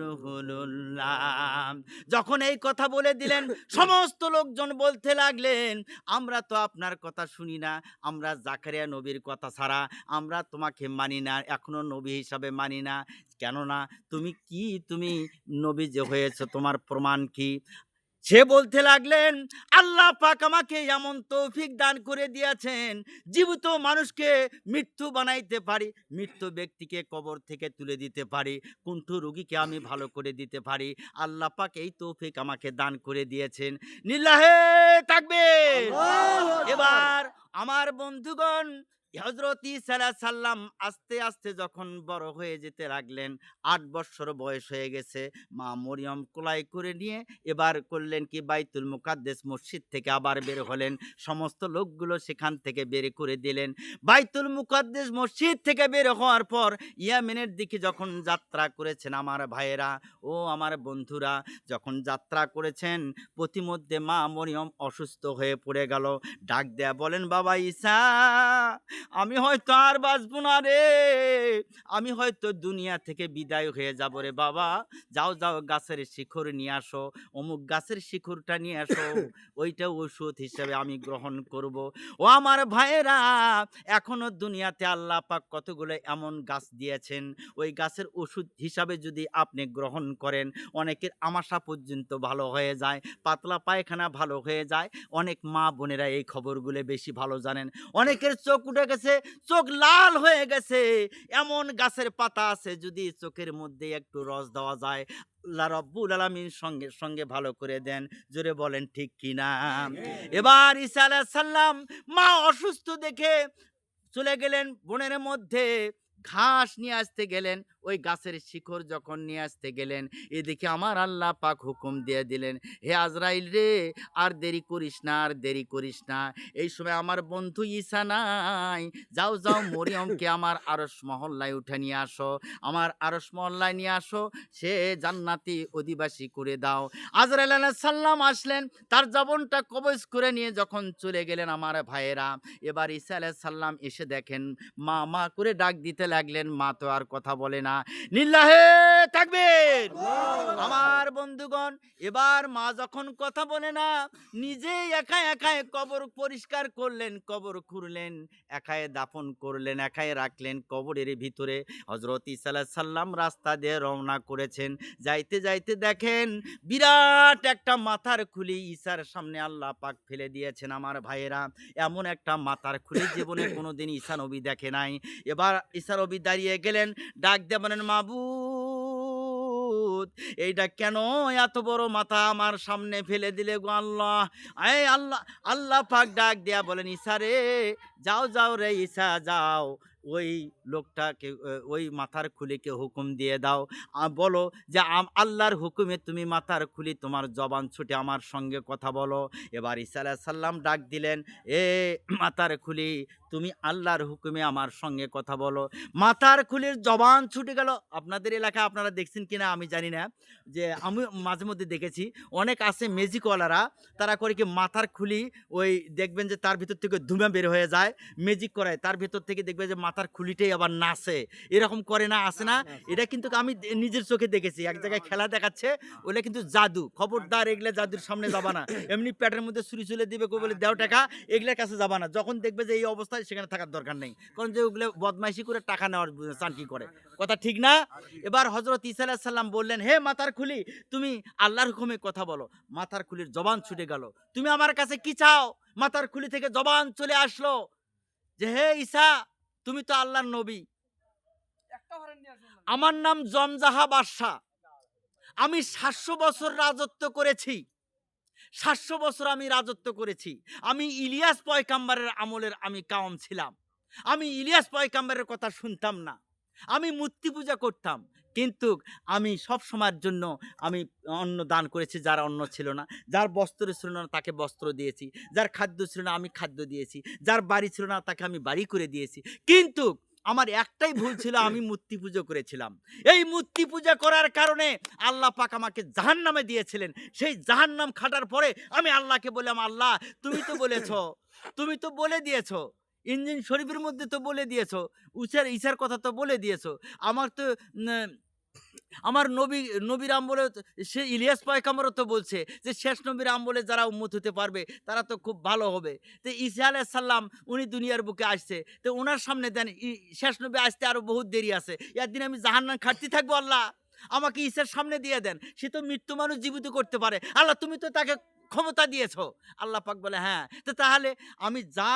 রুহুলুল্লাহ। যখন এই কথা বলে দিলেন, সমস্ত লোকজন বলতে লাগলেন, আমরা তো আপনার কথা শুনি না, আমরা জাকারিয়া নবীর কথা ছাড়া আমরা তোমাকে মানি না, এখনো নবী হিসাবে মানি না। কেননা তুমি নবী যে হয়েছে, তোমার প্রমাণ কি? সে বলতে লাগলেন, আল্লাহ পাক আমাকে এমন তৌফিক দান করে দিয়েছেন, জীবিত মানুষকে মৃত্যু বানাইতে পারি, মৃত ব্যক্তিকে কবর থেকে তুলে দিতে পারি, কুণ্ঠ রোগীকে আমি ভালো করে দিতে পারি। আল্লাহ পাক এই তৌফিক আমাকে দান করে দিয়েছেন। লিল্লাহে তাকবীর। এবার আমার বন্ধুগণ, হযরত ঈসা আলাইহিস সালাম আস্তে আস্তে যখন বড় হয়ে যেতে লাগলেন, ৮ বৎসর বয়স হয়ে গেছে, মা মরিয়ম কোলাই করে নিয়ে এবার করলেন কি, বাইতুল মুকাদ্দাস মসজিদ থেকে আবার বের হলেন। সমস্ত লোকগুলো সেখান থেকে বের করে দিলেন। বাইতুল মুকাদ্দাস মসজিদ থেকে বের হওয়ার পর ইয়ামেনের দিকে যখন যাত্রা করেছেন আমার ভাইয়েরা ও আমার বন্ধুরা, যখন যাত্রা করেছেন, পথিমধ্যে মা মরিয়ম অসুস্থ হয়ে পড়ে গেল। ডাক দেয়া বলেন, বাবা ঈসা, আমি হয়তো আর বাঁচবো না রে, আমি হয়তো দুনিয়া থেকে বিদায় হয়ে যাব রে বাবা। যাও যাও, গাছের শিকড় নিয়ে আসো, অমুক গাছের শিকড়টা নিয়ে আসো, ওইটা ওষুধ হিসেবে আমি গ্রহণ করব। ও আমার ভাইয়েরা, এখনো দুনিয়াতে আল্লাহ পাক কতগুলো এমন গাছ দিয়েছেন, ওই গাছের ওষুধ হিসাবে যদি আপনি গ্রহণ করেন, অনেকের আমাশা পর্যন্ত ভালো হয়ে যায়, পাতলা পায়খানা ভালো হয়ে যায়। অনেক মা বোনেরা এই খবরগুলো বেশি ভালো জানেন। অনেকের চোখ উঠে গেছে, চোখ লাল হয়ে গেছে, এমন গাছের পাতা আছে, যদি চোখের মধ্যে একটু রস দেওয়া যায়, আল্লাহ রাব্বুল আলামিন সঙ্গে সঙ্গে ভালো করে দেন। জোরে বলেন ঠিক কিনা? এবার ঈসা আলাইহিস সালাম মা অসুস্থ দেখে চলে গেলেন বনের মধ্যে, ঘাস নিয়ে আসতে গেলেন। ওই গাছের শিকড় যখন নিয়ে আসতে গেলেন, এদিকে আমার আল্লাহ পাক হুকুম দিয়ে দিলেন, হে আজরাইল রে, আর দেরি করিস না, আর দেরি করিস না। এই সময় আমার বন্ধু ঈসা নাই, যাও যাও, মরিয়মকে আমার আরশ মহল্লায় উঠে নিয়ে আসো, আমার আরশ মহল্লায় নিয়ে আসো, সে জান্নাতি অধিবাসী করে দাও। আজরাইল আলাইহিস সালাম আসলেন, তার জবানটা কবজ করে নিয়ে যখন চলে গেলেন আমার ভাইয়েরা, এবার ঈসা আলাইহিস সালাম এসে দেখেন মা মা করে ডাক দিতে লাগলেন, মা তো আর কথা বলে না। লিল্লাহে তাকবীর। আমার বন্ধুগণ, এবার মা যখন কথা বলে না, নিজেই একাই কবর পরিষ্কার করলেন, কবর খুঁড়লেন, একাই দাফন করলেন, একাই রাখলেন কবরের ভিতরে। হযরত ঈসা আলাইহিস সালাম রাস্তা দিয়ে রওনা করেছেন, যাইতে যাইতে দেখেন বিরাট একটা মাথার খুলি ঈসার সামনে আল্লাহ পাক ফেলে দিয়েছেন। আমার ভাইয়েরা, এমন একটা মাথার খুলি জীবনে কোনোদিন ঈসা নবী দেখে নাই। এবার ঈসা নবী দাঁড়িয়ে গেলেন, ডাক দিয়ে বলেন, মাবুদ, এইটা কেন এত বড় মাথা আমার সামনে ফেলে দিলে গো আল্লাহ? এই আল্লাহ, আল্লাহ পাক ডাক দেয়া বলেন, ঈসা রে, যাও যাও রে ঈসা, যাও, ওই লোকটাকে, ওই মাথার খুলিকে হুকুম দিয়ে দাও, বলো যে আল্লাহর হুকুমে তুমি মাথার খুলি, তোমার জবান ছুটে আমার সঙ্গে কথা বলো। এবার ঈসা আলাইহিস সালাম ডাক দিলেন, এ মাথার খুলি, তুমি আল্লাহর হুকুমে আমার সঙ্গে কথা বলো। মাথার খুলির জবান ছুটে গেল। আপনাদের এলাকায় আপনারা দেখছেন কিনা আমি জানি না, যে আমি মাঝে মধ্যে দেখেছি, অনেক আছে ম্যাজিকওয়ালারা, তারা করে কি, মাথার খুলি ওই দেখবেন যে তার ভিতর থেকে ধুমা বের হয়ে যায়, ম্যাজিক করায়, তার ভিতর থেকে দেখবে যে মাথার খুলিটাই আবার নাচে, এরকম করে না, আসে না? এটা কিন্তু আমি নিজের চোখে দেখেছি, এক জায়গায় খেলা দেখাচ্ছে, ওগুলো কিন্তু জাদু, খবরদার এগুলো জাদুর সামনে যাবা না। এমনি পেটের মধ্যে ছুরি চলে দিবে, কেউ বলে দেও টাকা, এগুলোর কাছে যাবা না। যখন দেখবে যে এই অবস্থায়, সেখানে থাকার দরকার নেই, কারণ যে ওগুলো বদমাইশি করে টাকা নেওয়ার চানকি করে, কথা ঠিক না? এবার হযরত ঈসা আলাইহিস সালাম বললেন, হে মাথার খুলি, তুমি আল্লাহর হুকুমে কথা বলো। মাথার খুলির জবান ছুটে গেল, তুমি আমার কাছে কি চাও? মাথার খুলি থেকে জবান চলে আসলো যে, হে ঈসা, তুমি তো আল্লাহর নবী, আমার নাম জমজাহা বাদশাহ, আমি ৭০০ বছর রাজত্ব করেছি, ৭০০ বছর আমি রাজত্ব করেছি। আমি ইলিয়াস পয়গাম্বরের আমলের আমি কাওম ছিলাম। আমি ইলিয়াস পয়গাম্বরের কথা শুনতাম না, আমি মূর্তি পূজা করতাম। কিন্তু আমি সব সময়ের জন্য আমি অন্ন দান করেছি, যার অন্ন ছিল না, যার বস্ত্র ছিল না তাকে বস্ত্র দিয়েছি, যার খাদ্য ছিল না আমি খাদ্য দিয়েছি, যার বাড়ি ছিল না তাকে আমি বাড়ি করে দিয়েছি। কিন্তু আমার একটাই ভুল ছিল, আমি মূর্তি পুজো করেছিলাম। এই মূর্তি পূজা করার কারণে আল্লাহ পাক আমাকে জাহান্নামে দিয়েছিলেন। সেই জাহান্নাম খাটার পরে আমি আল্লাহকে বললাম, আল্লাহ তুমি তো বলে দিয়েছো, ইঞ্জিন শরীফের মধ্যে তো বলে দিয়েছো, ঈসার কথা তো বলে দিয়েছো। আমার তো আমার নবীর আমলে সে ইলিয়াস পয়গম্বরও তো বলছে যে শেষ নবীর আমলে যারা উম্মত হতে পারবে তারা তো খুব ভালো হবে। তো ঈসা আলাইহিস সালাম উনি দুনিয়ার বুকে আসছে, তো ওনার সামনে দেন শেষ নবী আসতে আরো বহুত দেরি আছে, একদিন আমি জাহান্নাম খাটতে থাকবো, আল্লাহ আমাকে ঈসার সামনে দিয়ে দেন, সে তো মৃত্যু মানুষ জীবিত করতে পারে, আল্লাহ তুমি তো তাকে ক্ষমতা দিয়েছো। আল্লাহ পাক বলে হ্যাঁ, তো তাহলে আমি যা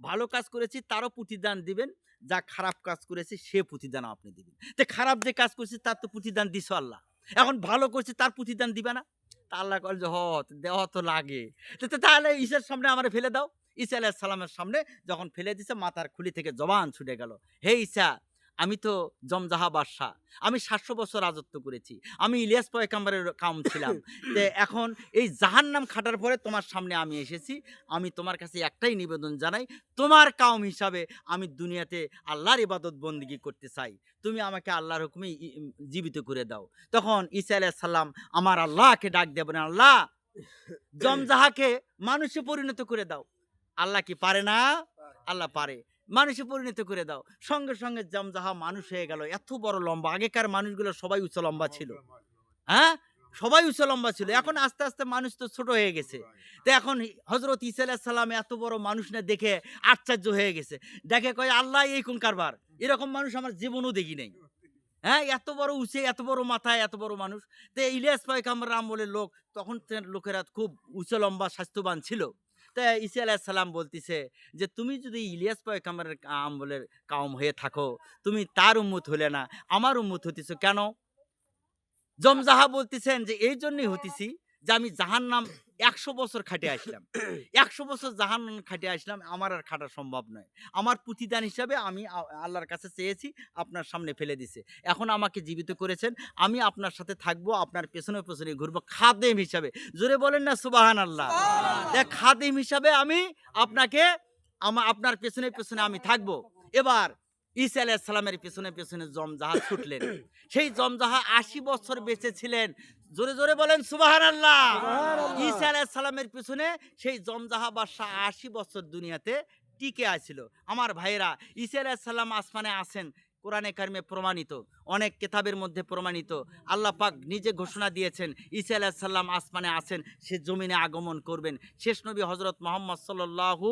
ভালো কাজ করেছি তারও প্রতিদান দিবেন, যা খারাপ কাজ করেছি সে প্রতিদান আপনি দিবেন। তো খারাপ যে কাজ করছি তার তো প্রতিদান দিছো আল্লাহ, এখন ভালো করছি তার প্রতিদান দিবে না? তা আল্লাহ কল যে দেওয়া তো লাগে। তাহলে ঈসার সামনে আমার ফেলে দাও। ঈসা আলাইহিস সালামের সামনে যখন ফেলে দিছে, মাথার খুলি থেকে জবান ছুটে গেল, হে ঈসা, আমি তো জমজাহা বাদশাহ, আমি 700 বছর রাজত্ব করেছি, আমি ইলিয়াস পয়গম্বরের কাউম ছিলাম। তো এখন এই জাহান্নাম খাটার পরে তোমার সামনে আমি এসেছি, আমি তোমার কাছে একটাই নিবেদন জানাই, তোমার কাউম হিসাবে আমি দুনিয়াতে আল্লাহর ইবাদত বন্দেগী করতে চাই, তুমি আমাকে আল্লাহর হুকুমে জীবিত করে দাও। তখন ঈসা আলাইহিস সালাম আমার আল্লাহকে ডাক দিয়ে বলেন, আল্লাহ জমজাহাকে মানুষে পরিণত করে দাও। আল্লাহ কি পারে না? আল্লাহ পারে, মানুষে পরিণত করে দাও। সঙ্গে সঙ্গে জমজাহা মানুষ হয়ে গেল, এত বড় লম্বা। আগেকার মানুষগুলো সবাই উঁচু লম্বা ছিল, হ্যাঁ সবাই উঁচু লম্বা ছিল, এখন আস্তে আস্তে মানুষ তো ছোট হয়ে গেছে। তো এখন হযরত ঈসা আলাইহিস সালাম এত বড় মানুষ না দেখে আশ্চর্য হয়ে গেছে, দেখে কয় আল্লাহ এই কোন কারবার, এরকম মানুষ আমার জীবনও দেখি নাই। হ্যাঁ, এত বড় উঁচে, এত বড় মাথায়, এত বড় মানুষ। তো ইলিয়াস পয়গম্বর আমলের লোক, তখন লোকেরা খুব উঁচু লম্বা স্বাস্থ্যবান ছিল। তা ঈসা আলাইহিস সালাম বলতিছে যে তুমি যদি ইলিয়াস পয়গম্বরের আমলের কাউম হয়ে থাকো, তুমি তার উম্মত হলে না, আমার উম্মত হতেছো কেন? জমজাহা বলতেছেন যে এই জন্যই হতেছি যে আমি জাহান্নাম 100 বছর খাটে আসলাম, 100 বছর জাহান্নাম খাটে আসলাম, আমার আর খাটা সম্ভব নয়। আমার প্রতিদান হিসাবে আমি আল্লাহর কাছে চেয়েছি, আপনার সামনে ফেলে দিছে, এখন আমাকে জীবিত করেছেন, আমি আপনার সাথে থাকবো, আপনার পেছনে পেছনে ঘুরবো খাদেম হিসাবে। জোরে বলেন না সুবহানাল্লাহ। দেখ, খাদেম হিসাবে আমি আপনাকে আপনার পেছনে পেছনে আমি থাকবো। এবার ঈসা আলাইহিস সালামের পেছনে পেছনে জমজাহা ছুটলেন। সেই জমজাহা 80 বছর বেঁচে ছিলেন। জোরে জোরে বলেন সুবহানাল্লাহ। ঈসা আলাইহিস সালামের পেছনে সেই জমজাহা বাদশা 80 বছর দুনিয়াতে টিকে আছিল। আমার ভাইয়েরা, ঈসা আলাইহিস সালাম আসমানে আছেন, কোরআনে কারিমে প্রমাণিত, অনেক কিতাবের মধ্যে প্রমাণিত। আল্লাহ পাক নিজে ঘোষণা দিয়েছেন ঈসা আলাইহিস সালাম আসমানে আছেন, সে জমিনে আগমন করবেন। শেষ নবী হযরত মুহাম্মদ সাল্লাল্লাহু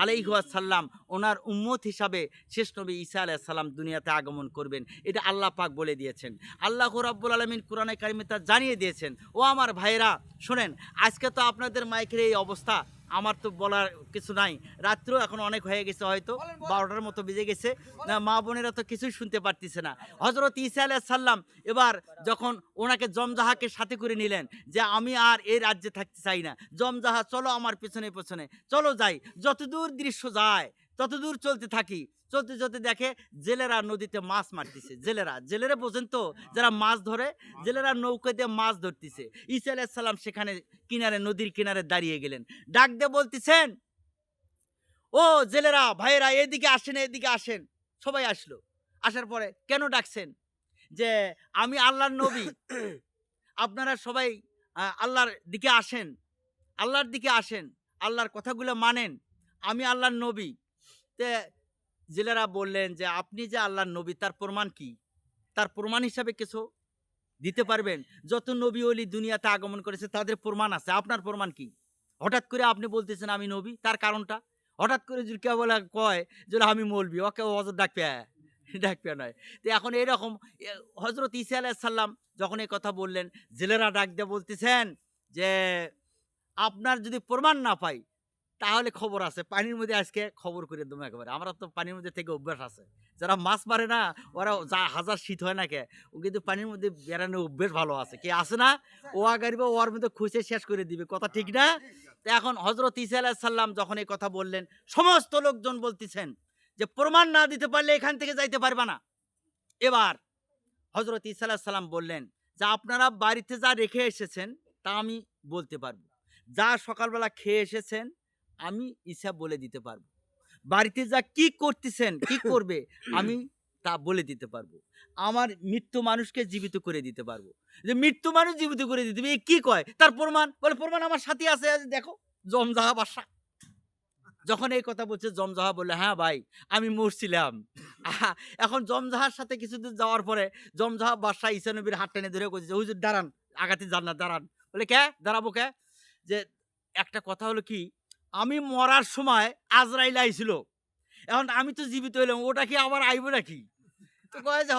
আলাইহি ওয়াসাল্লাম, ওনার উম্মত হিসাবে শেষ নবী ঈসা আলাইহিস সালাম দুনিয়াতে আগমন করবেন, এটা আল্লাহ পাক বলে দিয়েছেন। আল্লাহ রাব্বুল আলামিন কোরআনে কারিমে তা জানিয়ে দিয়েছেন। ও আমার ভাইয়েরা শোনেন, আজকে তো আপনাদের মাইকের এই অবস্থা, আমার তো বলার কিছু নাই, রাত্রেও এখন অনেক হয়ে গেছে, হয়তো 12টার মতো বেজে গেছে, না মা বোনেরা তো কিছুই শুনতে পারতেছে না। হযরত ঈসা আলাইহিস সালাম এবার যখন ওনাকে জমজাহাকে সাথে করে নিলেন যে আমি আর এই রাজ্যে থাকতে চাই না, জমজাহা চলো আমার পেছনে পেছনে চলো যাই, যতদূর দৃশ্য যায় ততদূর চলতে থাকি। চলতে চলতে দেখে জেলেরা নদীতে মাছ মারতেছে। জেলেরা বোঝেন তো, যারা মাছ ধরে, জেলেরা নৌকা দিয়ে মাছ ধরতেছে। ঈসা আলাইহিস সালাম সেখানে কিনারে, নদীর কিনারে দাঁড়িয়ে গেলেন, ডাক দিয়ে বলতেছেন, ও জেলেরা ভাইয়েরা এদিকে আসেন, এদিকে আসেন। সবাই আসলো। আসার পরে কেন ডাকছেন? যে আমি আল্লাহর নবী, আপনারা সবাই আল্লাহর দিকে আসেন, আল্লাহর দিকে আসেন, আল্লাহর কথাগুলো মানেন, আমি আল্লাহর নবী। তে জেলেরা বললেন যে আপনি যে আল্লাহর নবী, তার প্রমাণ কি? তার প্রমাণ হিসাবে কিছু দিতে পারবেন? যত নবী ওলি দুনিয়াতে আগমন করেছে তাদের প্রমাণ আছে, আপনার প্রমাণ কি? হঠাৎ করে আপনি বলতেছেন আমি নবী, তার কারণটা? হঠাৎ করে যদি কেউ বলে কয় যে আমি মৌলবি, ওকে হযরত ডাকবে নয়। তো এখন এইরকম হযরত ঈসা আলাইহিস সালাম যখন এই কথা বললেন, জেলেরা ডাক দিয়ে বলতেছেন যে আপনার যদি প্রমাণ না পাই তাহলে খবর আছে, পানির মধ্যে আজকে খবর করে দেবো একেবারে। আমরা তো পানির মধ্যে থেকে অভ্যাস আছে, যারা মাছ মারে না ওরা যা হাজার শীত হয় না কে, ও কিন্তু পানির মধ্যে বেড়ানোর অভ্যেস ভালো আছে, কে আছে না? ও আগারিবে ওর মধ্যে খুঁজে শেষ করে দিবে, কথা ঠিক না? তো এখন হযরত ঈসা আলাইহিস সালাম যখন এই কথা বললেন, সমস্ত লোকজন বলতেছেন যে প্রমাণ না দিতে পারলে এখান থেকে যাইতে পারবে না। এবার হযরত ঈসা আলাইহিস সালাম বললেন যে আপনারা বাড়িতে যা রেখে এসেছেন তা আমি বলতে পারবো, যা সকালবেলা খেয়ে এসেছেন আমি ঈসা বলে দিতে পারবো, বাড়িতে যা কি করতেছেন কি করবে আমি তা বলে দিতে পারবো, আমার মৃত্যু মানুষকে জীবিত করে দিতে পারবো। যে মৃত্যু মানুষ জীবিত করে দিতে পারবে, এ কি কয়? তার প্রমাণ বলে, প্রমাণ আমার সাথে আছে, আজ দেখো জমজাহা বাদশা। যখন এই কথা বলছে জমজাহা বললে, হ্যাঁ ভাই আমি মরছিলাম। এখন জমজাহার সাথে কিছুদিন যাওয়ার পরে জমজাহা বাদশা ঈসা নবীর হাত টেনে ধরে কইছে, হুজুর দাঁড়ান, আগাতে যান না, দাঁড়ান। বলে কে দাঁড়াবো কে? যে একটা কথা হলো কি, আমি মরার সময় আজরাইল আইছিল, এখন আমি তো জীবিত হইলাম, ওটা কি আবার আইবো নাকি? তো কয় যে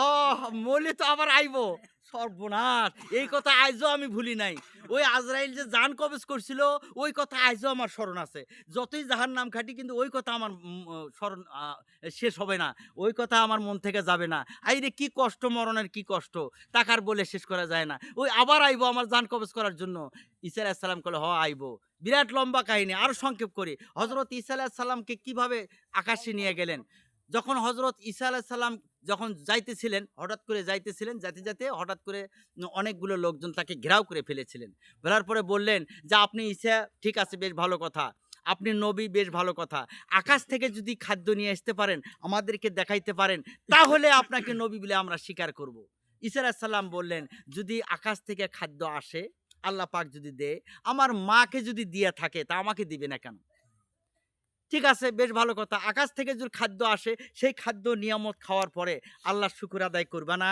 মরলে তো আবার আইবো। সর্বনাশ, এই কথা আইজও আমি ভুলি নাই। ওই আজরাইল যে জান কবজ করছিল ওই কথা আইজও আমার স্মরণ আছে। যতই জাহার নাম খাটি কিন্তু ওই কথা আমার স্মরণ শেষ হবে না, ওই কথা আমার মন থেকে যাবে না। আইরে কি কষ্ট, মরণের কি কষ্ট, টাকার বলে শেষ করা যায় না। ওই আবার আইবো আমার জান কবজ করার জন্য। ঈসা আলাইহিস সালাম কলে আইবো। বিরাট লম্বা কাহিনী, আরো সংক্ষেপ করি। হযরত ঈসা আলাইহিস সালামকে কিভাবে আকাশে নিয়ে গেলেন। যখন হযরত ঈসা আলাইহিস সালাম যখন যাইতেছিলেন, হঠাৎ করে যাইতেছিলেন, যেতে যেতে হঠাৎ করে অনেকগুলো লোকজন তাকে ঘেরাও করে ফেলেছিলেন। ফেলার পরে বললেন যে আপনি ঈসা, ঠিক আছে বেশ ভালো কথা, আপনি নবী, বেশ ভালো কথা, আকাশ থেকে যদি খাদ্য নিয়ে আসতে পারেন, আমাদেরকে দেখাইতে পারেন, তাহলে আপনাকে নবী বলে আমরা স্বীকার করব। ঈসা আলাইহিস সালাম বললেন, যদি আকাশ থেকে খাদ্য আসে, আল্লাহ পাক যদি দেয়, আমার মাকে যদি দিয়ে থাকে তা আমাকে দিবে না কেন? ঠিক আছে বেশ ভালো কথা, আকাশ থেকে যদি খাদ্য আসে, সেই খাদ্য নিয়ামত খাওয়ার পরে আল্লাহর শুকর আদায় করবা না?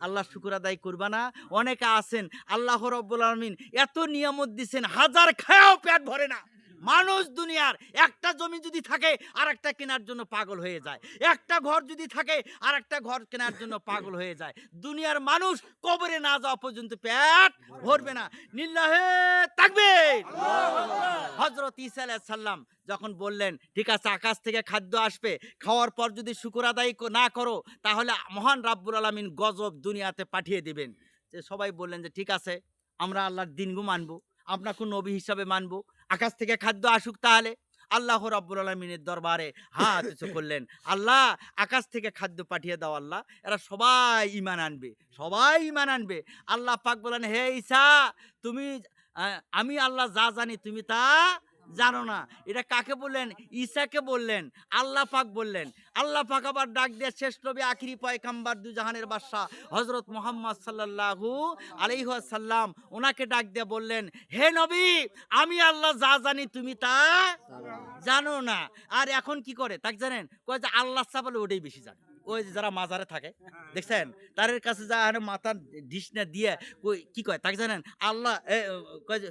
আল্লাহর শুকর আদায় করবা না? অনেকে আছেন আল্লাহ রাব্বুল আলামিন এত নিয়ামত দিছেন, হাজার খায়াও পেট ভরে না। মানুষ দুনিয়ার একটা জমি যদি থাকে আর একটা কেনার জন্য পাগল হয়ে যায়, একটা ঘর যদি থাকে আর একটা ঘর কেনার জন্য পাগল হয়ে যায়। দুনিয়ার মানুষ কবরে না যাওয়া পর্যন্ত পেট ভরবে না। লিল্লাহে তাকবীর। হযরত ঈসা আলাইহিস সালাম যখন বললেন ঠিক আছে আকাশ থেকে খাদ্য আসবে, খাওয়ার পর যদি শুকর আদায় না করো তাহলে মহান রাব্বুল আলামিন গজব দুনিয়াতে পাঠিয়ে দিবেন। যে সবাই বললেন যে ঠিক আছে আমরা আল্লাহর দিনগু মানবো, আপনাকে নবী হিসাবে মানবো, আকাশ থেকে খাদ্য আসুক তাহলে। আল্লাহ রাব্বুল আলামিনের দরবারে হাত উঁচু করলেন, আল্লাহ আকাশ থেকে খাদ্য পাঠিয়ে দাও আল্লাহ, এরা সবাই ঈমান আনবে, সবাই ঈমান আনবে। আল্লাহ পাক বলেন, হে ঈসা তুমি আমি আল্লাহ যা জানি তুমি তা জানো না। এটা কাকে বললেন? ঈসাকে বললেন। আল্লাহ পাক বললেন। আল্লাহ পাক আবার ডাক দিয়ে শেষ নবী আখিরি পয়গম্বর দু জাহানের বাদশা হযরত মুহাম্মদ সাল্লাল্লাহু আলাইহি ওয়াসাল্লাম ওনাকে ডাক দিয়ে বললেন, হে নবী আমি আল্লাহ যা জানি তুমি তা জানো না। আর এখন কি করে তাকে জানেন? কয় যে আল্লাহ চা বলে ওটাই বেশি জানে। ওই যে যারা মাজারে থাকে দেখছেন, তাদের কাছে যা মাথা ডিশ না দিয়ে কি কয় তাকে জানেন? আল্লাহ কয় যে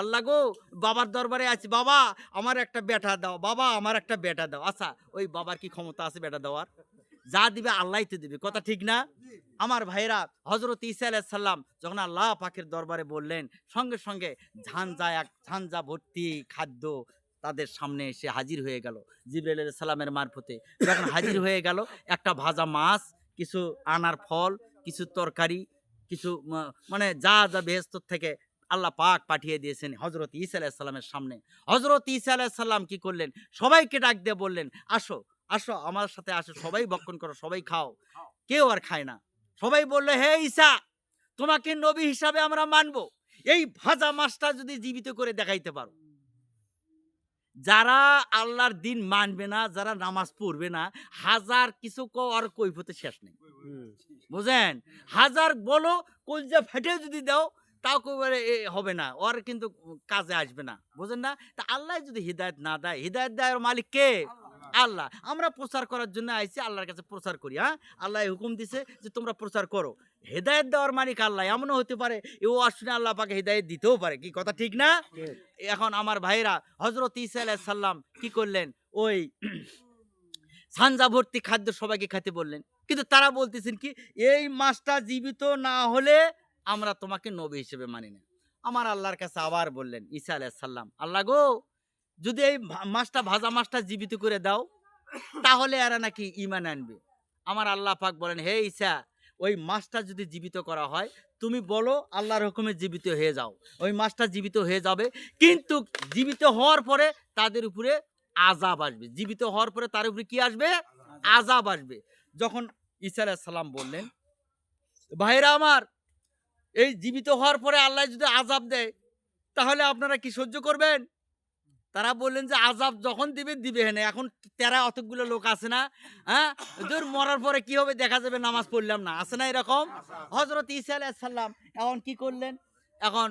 আল্লাহ গো বাবার দরবারে আছি, বাবা আমার একটা বেটা দাও, বাবা আমার একটা বেটা দাও। আচ্ছা ওই বাবার কি ক্ষমতা আছে বেটা দেওয়ার? যা দিবে আল্লাহই তো দিবে, কথা ঠিক না? আমার ভাইরা, হযরত ঈসা আলাইহিস সালাম যখন আল্লাহ পাকের দরবারে বললেন, সঙ্গে সঙ্গে ঝাঞ্জা ভর্তি খাদ্য তাদের সামনে এসে হাজির হয়ে গেল জিবরাইল আলাইহিস সালামের মারফতে। যখন হাজির হয়ে গেল, একটা ভাজা মাছ, কিছু আনার ফল, কিছু তরকারি, কিছু মানে যা যা বেহেশত থেকে আল্লাহ পাক পাঠিয়ে দিয়েছেন হযরত ঈসা আলাইহিস সালামের সামনে। হযরত ঈসা আলাইহিস সালাম কি করলেন? সবাইকে ডাক দিয়ে বললেন, আসো আসো আমার সাথে আসো, সবাই ভক্ষণ করো, সবাই খাও। কেউ আর খায় না। সবাই বলল, হে ঈসা তোমাকে নবী হিসাবে আমরা মানবো, এই ভাজা মাছটা যদি জীবিত করে দেখাইতে পারো। যারা আল্লাহর দিন মানবে না, যারা নামাজ পড়বে না, হাজার কিছু আর কৈফিয়তে শেষ নেই। বুঝেন? হাজার বলো কলজা ফেটে যদি দাও তাও কইবারে হবে না, ওর কিন্তু কাজে আসবে না। বুঝেন না? তা আল্লাহ যদি হিদায়াত না দেয়, হিদায়াত দেওয়ার মালিক কে? আল্লাহ। আমরা প্রচার করার জন্য আইছি, আল্লাহর কাছে প্রচার করি। হ্যাঁ, আল্লাহ হুকুম দিছে যে তোমরা প্রচার করো। হেদায়েত দেওয়ার মালিক আল্লাহ। এমনও হতে পারে ও আসলে আল্লাহ পাকে হেদায়েত দিতেও পারে, কি কথা ঠিক না? এখন আমার ভাইরা, হযরত ঈসা আলাইহিস সালাম কি করলেন? ওই সানজা ভর্তি খাদ্য সবাইকে খেতে বললেন, কিন্তু তারা বলতেছেন কি, এই মাছটা জীবিত না হলে আমরা তোমাকে নবী হিসেবে মানি না। আমার আল্লাহর কাছে আবার বললেন ঈসা আলাইহিস সালাম, আল্লাহ গো যদি এই মাছটা ভাজা মাছটা জীবিত করে দাও তাহলে এরা নাকি ঈমান আনবে। আমার আল্লাহ পাক বলেন, হে ঈসা ওই মাছটা যদি জীবিত করা হয় তুমি বলো আল্লাহর হুকুমে জীবিত হয়ে যাও, ওই মাছটা জীবিত হয়ে যাবে, কিন্তু জীবিত হওয়ার পরে তাদের উপরে আযাব আসবে। জীবিত হওয়ার পরে তার উপরে কি আসবে? আযাব আসবে। যখন ঈসা আলাইহিস সালাম বললেন ভাইরা আমার, এই জীবিত হওয়ার পরে আল্লাহ যদি আযাব দেয় তাহলে আপনারা কি সহ্য করবেন? তারা বললেন যে আযাব যখন দিবে দিবে না। এখন তেরা অতগুলো লোক আছে না, হ্যাঁ, দূর মরার পরে কি হবে দেখা যাবে, নামাজ পড়লাম না, আছে না এরকম? হযরত ঈসা আলাইহিস সালাম এখন কি করলেন? এখন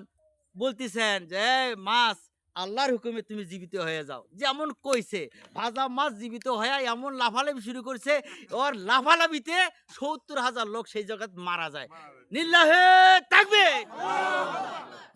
বলতেছেন যে এই মাছ, আল্লাহর হুকুমে তুমি জীবিত হয়ে যাও। যেমন কইছে ভাজা মাছ জীবিত হয়ে এমন লাফালাফি শুরু করছে, ওর লাফালাফিতে ৭০,০০০ লোক সেই জায়গায় মারা যায়। লিল্লাহে তাকবীর।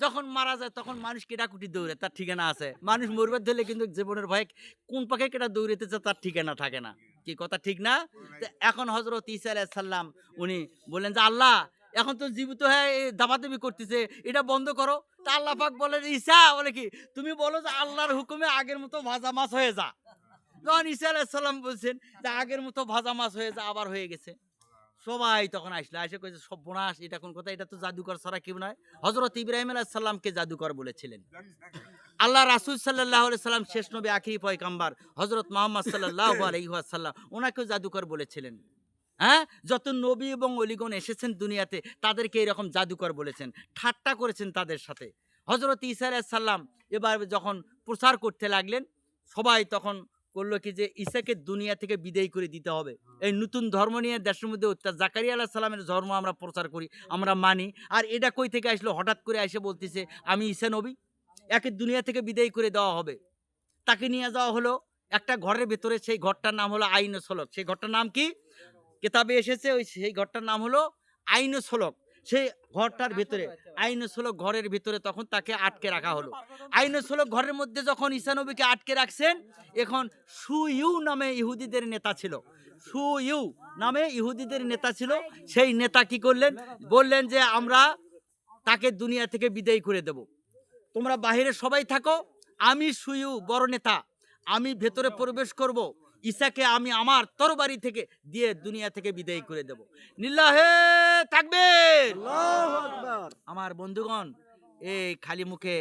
যখন মারা যায় তখন মানুষ কেটাকুটি দৌড়ে, তার ঠিকানা আছে। মানুষ মরবার ধরলে কিন্তু জীবনের ভয়ে কোন পাখে কেটা দৌড়াইতেছে তার ঠিকানা থাকে না। কি কথা ঠিক না? তো এখন হযরত ঈসা আলাইহিস সালাম উনি বললেন যে আল্লাহ, এখন তো জীবিত হয়ে দাবাদাবি করতেছে, এটা বন্ধ করো। তা আল্লাহ পাক বলেন ঈসা বলে কি, তুমি বলো যে আল্লাহর হুকুমে আগের মতো ভাজা মাছ হয়ে যা। তখন ঈসা আলাইহিস সালাম বলছেন যে আগের মতো ভাজা মাছ হয়ে যা, আবার হয়ে গেছে। সবাই তখন আসলো, এসে কইছে সর্বনাশ, এটা কোন কথা, এটা তো জাদুকর ছাড়া কেউ নয়। হযরত ইব্রাহিম আলাইহিস সালামকে জাদুকর বলেছিলেন। আল্লাহ রাসূল সাল্লাল্লাহু আলাইহি সাল্লাম শেষ নবী, আখিরি পয়গম্বর হযরত মুহাম্মদ সাল্লাল্লাহু আলাইহি ওয়াসাল্লাম, ওনাকেও জাদুকর বলেছিলেন। হ্যাঁ, যত নবী এবং অলিগণ এসেছেন দুনিয়াতে তাদেরকে এরকম জাদুকর বলেছেন, ঠাট্টা করেছেন তাদের সাথে। হযরত ঈসা আলাইহিস সালাম এবার যখন প্রচার করতে লাগলেন, সবাই তখন করলো কি যে ঈসাকে দুনিয়া থেকে বিদায় করে দিতে হবে। এই নতুন ধর্ম নিয়ে দেশের মধ্যে জাকারিয়া আলাইহিস সালামের ধর্ম আমরা প্রচার করি, আমরা মানি। আর এটা কই থেকে আসলো? হঠাৎ করে এসে বলতেছে আমি ঈসা নবী, একে দুনিয়া থেকে বিদায় করে দেওয়া হবে। তাকে নিয়ে যাওয়া হলো একটা ঘরের ভেতরে, সেই ঘরটার নাম হলো আইনে সলক। সেই ঘরটার নাম কি? কেতাবে এসেছে, ওই সেই ঘরটার নাম হলো আইনে সলক। সেই ঘরটার ভেতরে, আইনে সলক ঘরের ভিতরে তখন তাকে আটকে রাখা হলো। আইনে সলক ঘরের মধ্যে যখন ঈসা নবীকে আটকে রাখছেন, এখন সুইউ নামে ইহুদিদের নেতা ছিল। সুইউ নামে ইহুদিদের নেতা ছিল। সেই নেতা কি করলেন? বললেন যে আমরা তাকে দুনিয়া থেকে বিদায় করে দেব, তোমরা বাহিরে সবাই থাকো, আমি সুইউ বড় নেতা, আমি ভেতরে প্রবেশ করব, ঈসাকে আমি আমার তরবারি থেকে দিয়ে দুনিয়া থেকে বিদায় করে দেব। লিল্লাহে তাকবীর। আল্লাহু আকবার। আমার বন্ধুগণ, এই খালি মুখে